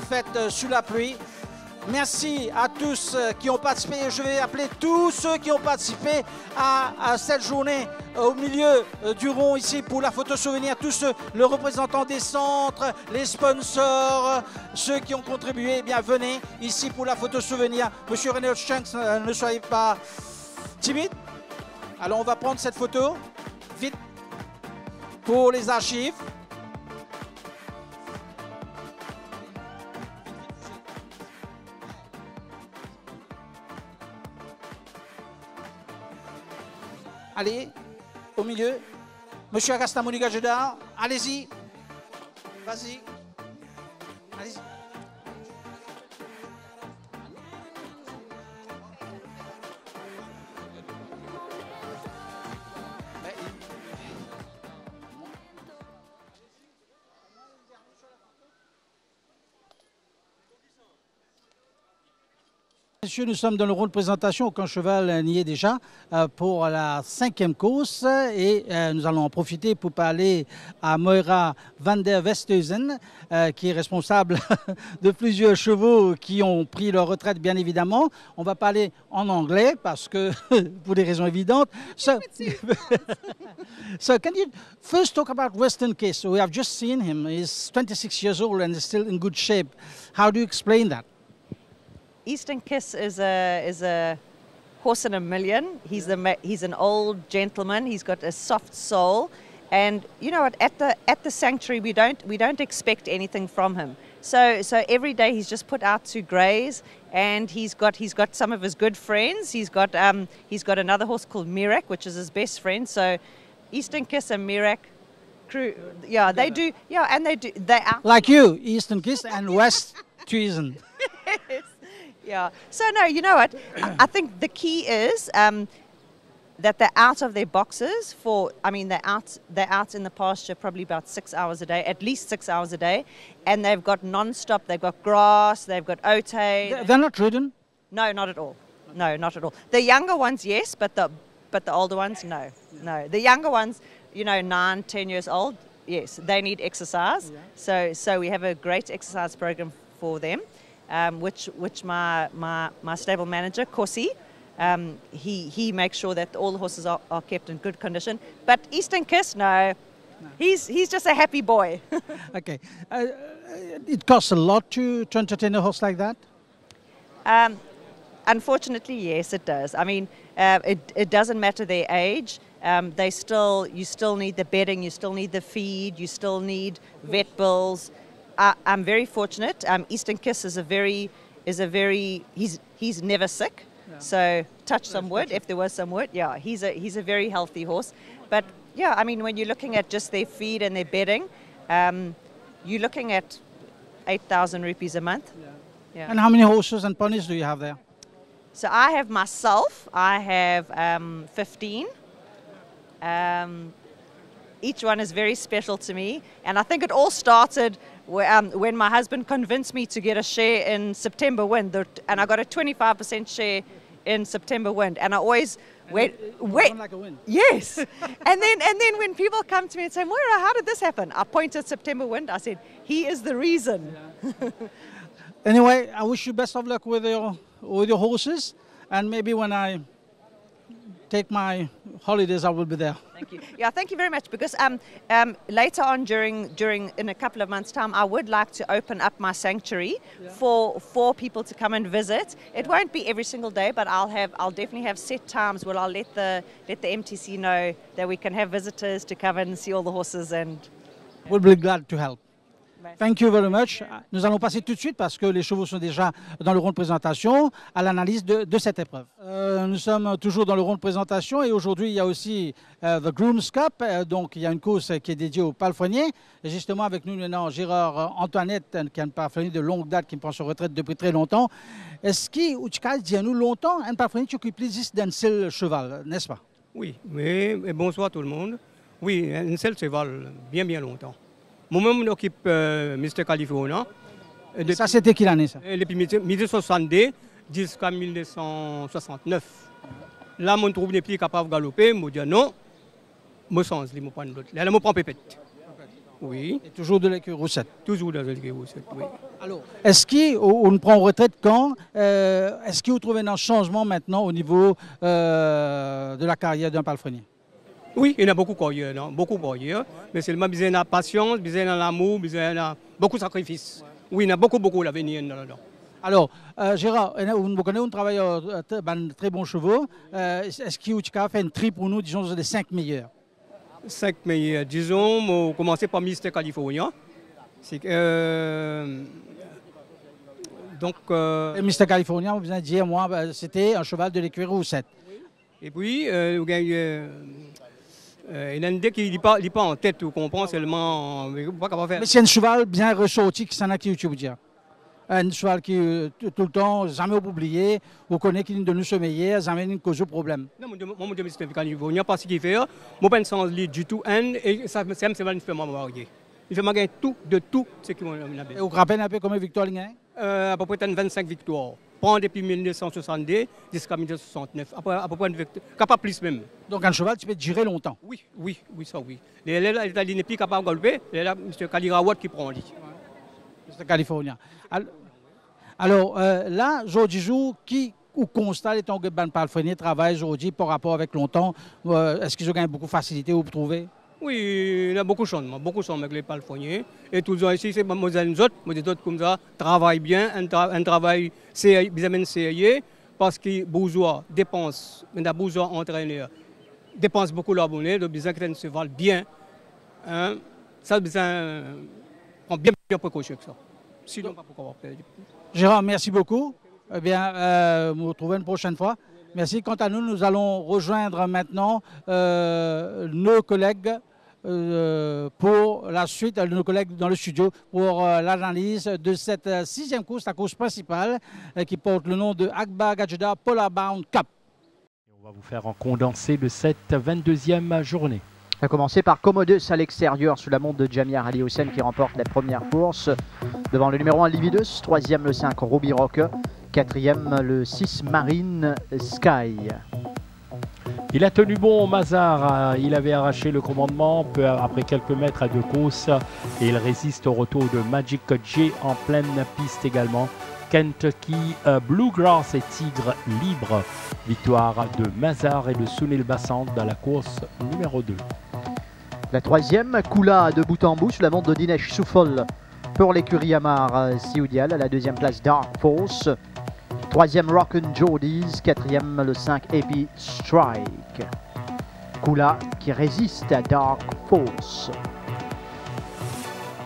S6: faite sous la pluie. Merci à tous qui ont participé. Je vais appeler tous ceux qui ont participé à cette journée au milieu du rond ici pour la photo souvenir. Tous ceux, le représentant des centres, les sponsors, ceux qui ont contribué, eh bien venez ici pour la photo souvenir. Monsieur René Shanks, ne soyez pas timide. Alors on va prendre cette photo, vite, pour les archives. Allez, au milieu. Monsieur Agasta Moniga Jedar, allez-y. Vas-y. Allez-y. Messieurs, nous sommes dans le rôle de présentation, aucun cheval n'y est déjà, pour la 5e course et nous allons en profiter pour parler à Moira van der Westhuizen, qui est responsable de plusieurs chevaux qui ont pris leur retraite, bien évidemment. On va parler en anglais parce que, pour des raisons évidentes. So can you first talk about Western Kiss? We have just seen him. He's 26 years old and is still in good shape. How do you explain that?
S10: Eastern Kiss is a horse in a million. He's an old gentleman. He's got a soft soul, and you know what? At the sanctuary, we don't expect anything from him. So every day he's just put out to graze, and he's got some of his good friends. He's got another horse called Mirak, which is his best friend. So Eastern Kiss and Mirak, yeah, they do, yeah, and they are
S6: like you, Eastern Kiss and West Thuizen.
S10: Yes. Yeah. So no, you know what? I think the key is that they're out of their boxes they're out in the pasture probably about 6 hours a day, at least 6 hours a day, and they've got non-stop. They've got grass. They've got ote.
S6: They're not ridden?
S10: No, not at all. No, not at all. The younger ones, yes, but the older ones, no, no. The younger ones, you know, 9, 10 years old, yes, they need exercise. Yeah. So we have a great exercise program for them. Which my stable manager, Kosi, he makes sure that all the horses are kept in good condition. But Eastern Kiss, no. He's just a happy boy.
S6: Okay. It costs a lot to entertain a horse like that?
S10: Unfortunately, yes, it does. I mean, it doesn't matter their age. You still need the bedding, you still need the feed, you still need vet bills. I'm very fortunate. Eastern Kiss is he's never sick. Yeah. So touch some wood if there was some wood. Yeah, he's a very healthy horse. But yeah, I mean, when you're looking at just their feed and their bedding, you're looking at 8,000 rupees a month. Yeah.
S6: Yeah. And how many horses and ponies do you have there?
S10: So I have myself. I have 15. Each one is very special to me, and I think it all started when my husband convinced me to get a share in September Wind, and I got a 25% share in September Wind, and I always wait.
S6: Like a win.
S10: Yes, and then when people come to me and say, "Moira, how did this happen?" I point at September Wind. I said, "He is the reason."
S6: Yeah. Anyway, I wish you best of luck with your horses, and maybe when I take my holidays, I will be there.
S10: Thank you. Yeah, thank you very much. Because later on, in a couple of months' time, I would like to open up my sanctuary for people to come and visit. It won't be every single day, but I'll definitely have set times where I'll let the MTC know that we can have visitors to come and see all the horses, and
S6: we'll be glad to help. Thank you very much. Nous allons passer tout de suite, parce que les chevaux sont déjà dans le rond de présentation, à l'analyse de cette épreuve. Nous sommes toujours dans le rond de présentation et aujourd'hui il y a aussi The Groom's Cup, donc il y a une course qui est dédiée au palefrenier. Et justement avec nous maintenant Gérard Antoinette, qui est un palefrenier de longue date qui prend sa retraite depuis très longtemps. Est-ce qu'il y a longtemps un palefrenier qui occupe plus d'un seul cheval, n'est-ce pas?
S11: Oui, mais bonsoir tout le monde. Oui, un seul cheval, bien longtemps. Moi-même, j'occupe Mr. California.
S6: Ça, c'était quelle année, ça?
S11: Depuis 1962 jusqu'à 1969. Là, je me trouve plus capable de galoper. Je me dis non, je change, je prends l'autre. Là, je prends pépette. Oui.
S6: Et toujours de l'écurie Roussette?
S11: Toujours de l'écurie Roussette, oui.
S6: Alors, est-ce qu'on prend retraite quand? Est-ce que vous trouvez un changement maintenant au niveau de la carrière d'un palefrenier?
S11: Oui, il y en a beaucoup carrières, mais seulement besoin de patience, besoin d'amour, besoin de beaucoup de sacrifices. Oui, il y en a beaucoup d'avenir là-dedans.
S6: Alors, Gérard, vous connaissez un travailleur très bon chevaux. Est-ce que vous avez fait une tri pour nous, disons, les 5 meilleurs?
S11: 5 meilleurs, disons, on va commencer par Mr. California. Donc,
S6: Mr. California, vous avez dit, moi, c'était un cheval de l'écurie Roussette.
S11: Et puis, il y a un dé qui n'est pas en tête, vous comprenez seulement.
S6: Mais c'est un cheval bien ressorti qui s'en a qui vous dire. Un cheval qui, tout le temps, jamais oublié, vous connaissez qu'il de nous sommeiller, jamais une cause de problème.
S11: Non, moi, je ne sais pas ce qu'il fait. Je ne sais pas du tout, et ça me fait marier. Il fait marier de tout ce qu'il m'a.
S6: Et vous rappelez un peu combien de victoires il y a?
S11: À peu près 25 victoires. prend depuis 1962 jusqu'à 1969, à peu près capable plus même.
S6: Donc un cheval, tu peux te gérer longtemps?
S11: Oui, ça oui. Les États-Unis n'est plus capable de galoper, c'est là M. Kalirawat qui prend lui.
S6: C'est californien. Alors là, aujourd'hui, qui ou constat les temps que ban palefrenier travaille aujourd'hui par rapport avec longtemps, est-ce qu'ils ont gagné beaucoup de facilité vous trouvez?
S11: Oui, il y a beaucoup de changements avec les palefreniers. Et tous ici, c'est les autres comme ça, travaillent bien, un travail bien sérieux, parce que bourgeois dépensent, mais les bourgeois entraîneurs dépensent beaucoup l'abonné, donc besoin que se valent bien. Hein? Ça, besoin prend bien précaution que ça. Sinon, pas pourquoi faire.
S6: Gérard, merci beaucoup. Eh bien, nous nous retrouvons une prochaine fois. Merci. Quant à nous, nous allons rejoindre maintenant nos collègues pour la suite, nos collègues dans le studio pour l'analyse de cette 6e course, la course principale qui porte le nom de Agba Gadjida Polar Bound Cup.
S12: On va vous faire un condensé de cette 22e journée.
S1: On va commencer par Commodus à l'extérieur sous la montre de Jamia Ali Hussein qui remporte la première course devant le numéro 1 Lividus, 3e le 5 Ruby Rock, 4e le 6 Marine Sky.
S12: Il a tenu bon Mazar, il avait arraché le commandement peu après quelques mètres à deux courses et il résiste au retour de Magic J en pleine piste également. Kentucky Bluegrass et Tigre libre. Victoire de Mazar et de Sunil Bassant dans la course numéro 2.
S1: La 3e, Kula de bout en bout sous la montre de Dinesh Soufol pour l'écurie Amar Sioudial. À la 2e place, Dark Force. 3e, Rockin' Jordies. 4e, le 5, AP Strike. Kula qui résiste à Dark Force.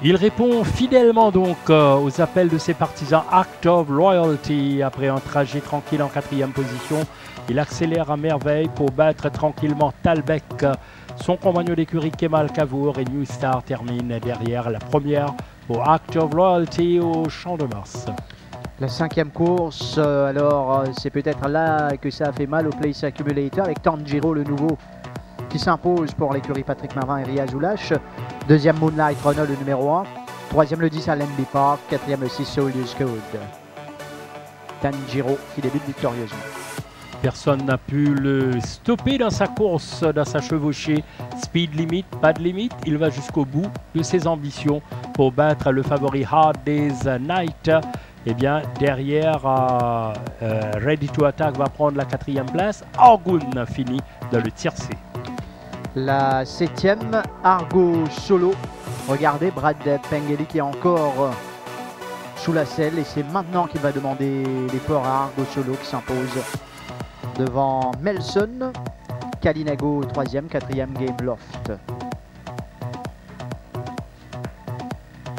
S12: Il répond fidèlement donc aux appels de ses partisans. Act of Loyalty. Après un trajet tranquille en 4e position, il accélère à merveille pour battre tranquillement Talbec. Son compagnon d'écurie Kemal Kavour et New Star termine derrière la première pour Act of Loyalty au Champ de Mars.
S1: La 5e course, alors c'est peut-être là que ça a fait mal au Place Accumulator avec Tanjiro le nouveau qui s'impose pour l'écurie Patrick Marvin et Riaz Oulash. 2e Moonlight Runner le numéro 1. 3e le 10 Allenby Park. 4e le 6 Soldiers Code. Tanjiro qui débute victorieusement.
S12: Personne n'a pu le stopper dans sa course, dans sa chevauchée. Speed limit, pas de limite. Il va jusqu'au bout de ses ambitions pour battre le favori Hard Day's Night. Eh bien, derrière, Ready to Attack va prendre la 4e place. Argoon finit dans le tiercé.
S1: La 7e, Argo Solo. Regardez, Brad Pengeli qui est encore sous la selle. Et c'est maintenant qu'il va demander l'effort à Argo Solo qui s'impose devant Melson. Kalinago 3e, 4e Game Loft.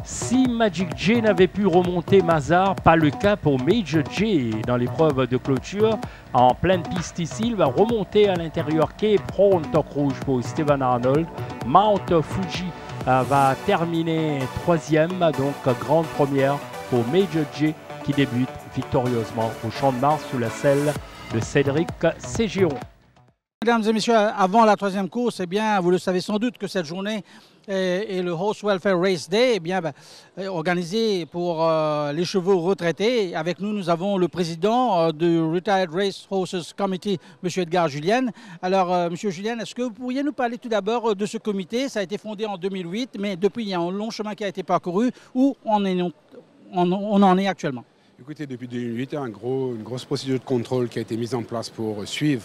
S12: Si Magic J n'avait pu remonter Mazar, pas le cas pour Major J dans l'épreuve de clôture. En pleine piste ici, il va remonter à l'intérieur Cape Horn, toc rouge pour Stephen Arnold. Mount Fuji va terminer 3e, donc grande première pour Major J qui débute victorieusement au Champ de Mars sous la selle de Cédric Ségiron.
S6: Mesdames et messieurs, avant la 3e course, eh bien, vous le savez sans doute que cette journée est le Horse Welfare Race Day, eh bien, organisé pour les chevaux retraités. Avec nous, nous avons le président du Retired Race Horses Committee, M. Edgar Julien. Alors, M. Julien, est-ce que vous pourriez nous parler tout d'abord de ce comité? Ça a été fondé en 2008, mais depuis, il y a un long chemin qui a été parcouru. Où on en est actuellement?
S13: Écoutez, depuis 2008, il y a une grosse procédure de contrôle qui a été mise en place pour suivre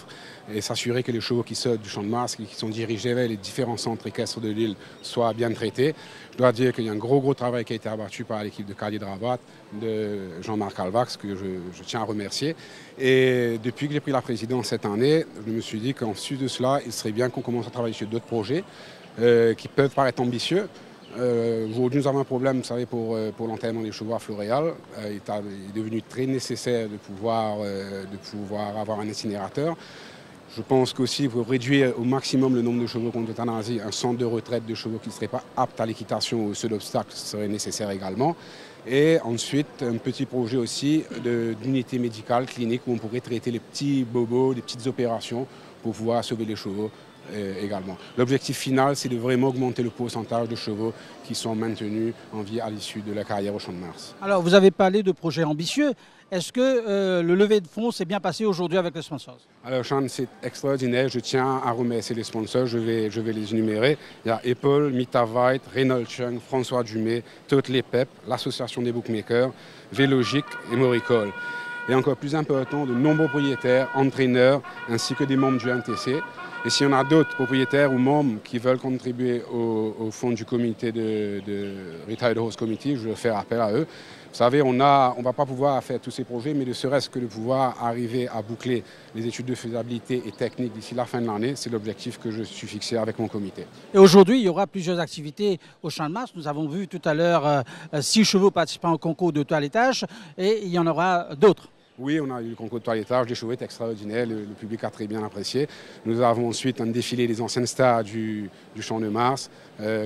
S13: et s'assurer que les chevaux qui sortent du Champ de Mars, qui sont dirigés vers les différents centres équestres de l'île, soient bien traités. Je dois dire qu'il y a un gros travail qui a été abattu par l'équipe de Khalid Rabat, de Jean-Marc Alvax, que je tiens à remercier. Et depuis que j'ai pris la présidence cette année, je me suis dit qu'en sus de cela, il serait bien qu'on commence à travailler sur d'autres projets qui peuvent paraître ambitieux. Aujourd'hui, nous avons un problème, vous savez, pour l'entraînement des chevaux à Floréal. Il est devenu très nécessaire de pouvoir avoir un incinérateur. Je pense qu'aussi, pour réduire au maximum le nombre de chevaux contre euthanasie, un centre de retraite de chevaux qui ne seraient pas aptes à l'équitation ou au seul obstacle serait nécessaire également. Et ensuite, un petit projet aussi d'unité médicale clinique où on pourrait traiter les petits bobos, les petites opérations pour pouvoir sauver les chevaux également. L'objectif final, c'est de vraiment augmenter le pourcentage de chevaux qui sont maintenus en vie à l'issue de la carrière au Champ de Mars.
S6: Alors, vous avez parlé de projets ambitieux. Est-ce que le levée de fonds s'est bien passé aujourd'hui avec les sponsors?
S13: Alors, Sean, c'est extraordinaire. Je tiens à remercier les sponsors. Je vais les énumérer. Il y a Apple, Mitavite, Reynolds Chung, François Dumais, toutes les PEP, l'Association des bookmakers, Vélogique et Moricole. Et encore plus important, de nombreux propriétaires, entraîneurs, ainsi que des membres du MTC. Et s'il y en a d'autres propriétaires ou membres qui veulent contribuer au fonds du comité de Retired Horse Committee, je vais faire appel à eux. Vous savez, on ne va pas pouvoir faire tous ces projets, mais ne serait-ce que de pouvoir arriver à boucler les études de faisabilité et techniques d'ici la fin de l'année, c'est l'objectif que je suis fixé avec mon comité.
S6: Et aujourd'hui, il y aura plusieurs activités au Champ de Mars. Nous avons vu tout à l'heure 6 chevaux participant au concours de toilettage et il y en aura d'autres.
S13: Oui, on a eu le concours de toilettage, des chevaux extraordinaires, le public a très bien apprécié. Nous avons ensuite un défilé des anciennes stars du Champ de Mars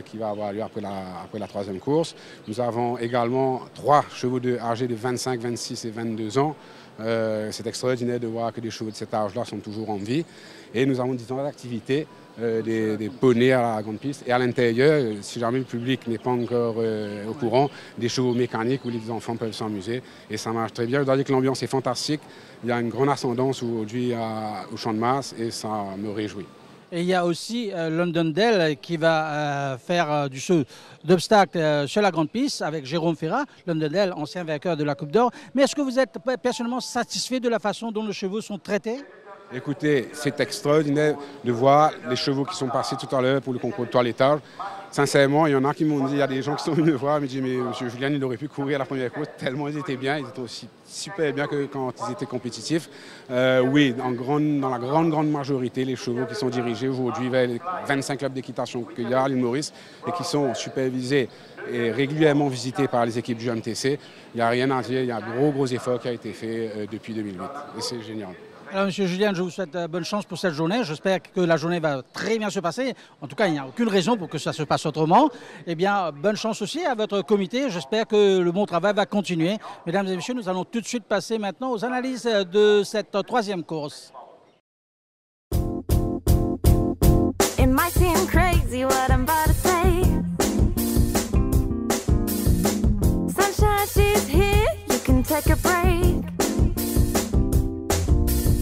S13: qui va avoir lieu après la troisième course. Nous avons également 3 chevaux âgés de 25, 26 et 22 ans. C'est extraordinaire de voir que des chevaux de cet âge-là sont toujours en vie. Et nous avons différentes activités, des poneys à la grande piste. Et à l'intérieur, si jamais le public n'est pas encore au courant, des chevaux mécaniques où les enfants peuvent s'amuser. Et ça marche très bien. Je dois dire que l'ambiance est fantastique. Il y a une grande ascendance aujourd'hui au Champ de Mars et ça me réjouit.
S6: Et il y a aussi Londondale qui va faire du saut d'obstacles sur la grande piste avec Jérôme Ferrat. Londondale, ancien vainqueur de la Coupe d'Or. Mais est-ce que vous êtes personnellement satisfait de la façon dont les chevaux sont traités?
S13: Écoutez, c'est extraordinaire de voir les chevaux qui sont passés tout à l'heure pour le concours de toilettage. Sincèrement, il y en a qui m'ont dit, il y a des gens qui sont venus me voir, me disent, mais M. Julien, il aurait pu courir la première course tellement ils étaient bien, ils étaient aussi super bien que quand ils étaient compétitifs. Oui, dans la grande majorité, les chevaux qui sont dirigés aujourd'hui vers les 25 clubs d'équitation qu'il y a à l'île Maurice et qui sont supervisés et régulièrement visités par les équipes du MTC, il n'y a rien à dire, il y a un gros effort qui a été fait depuis 2008 et c'est génial.
S6: Alors, M. Julien, je vous souhaite bonne chance pour cette journée. J'espère que la journée va très bien se passer. En tout cas, il n'y a aucune raison pour que ça se passe autrement. Eh bien, bonne chance aussi à votre comité. J'espère que le bon travail va continuer. Mesdames et messieurs, nous allons tout de suite passer maintenant aux analyses de cette troisième course. It might seem crazy what I'm about to say. Sunshine, she's here. You can take a break.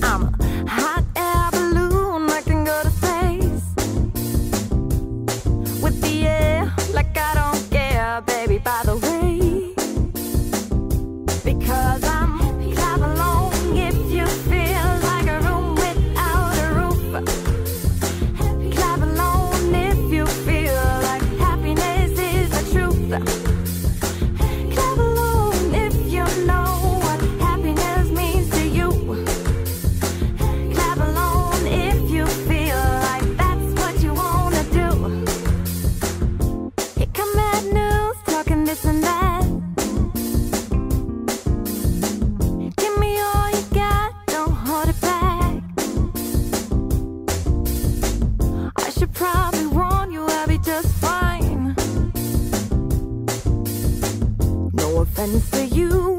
S6: I'm a hot air balloon, I can go to space with the air, like I don't care, baby, by the way. Because I'm clap along if you feel like a room without a roof. Clap along if you feel like happiness is the truth. Clap along if you know what happiness means to you. Offense to you.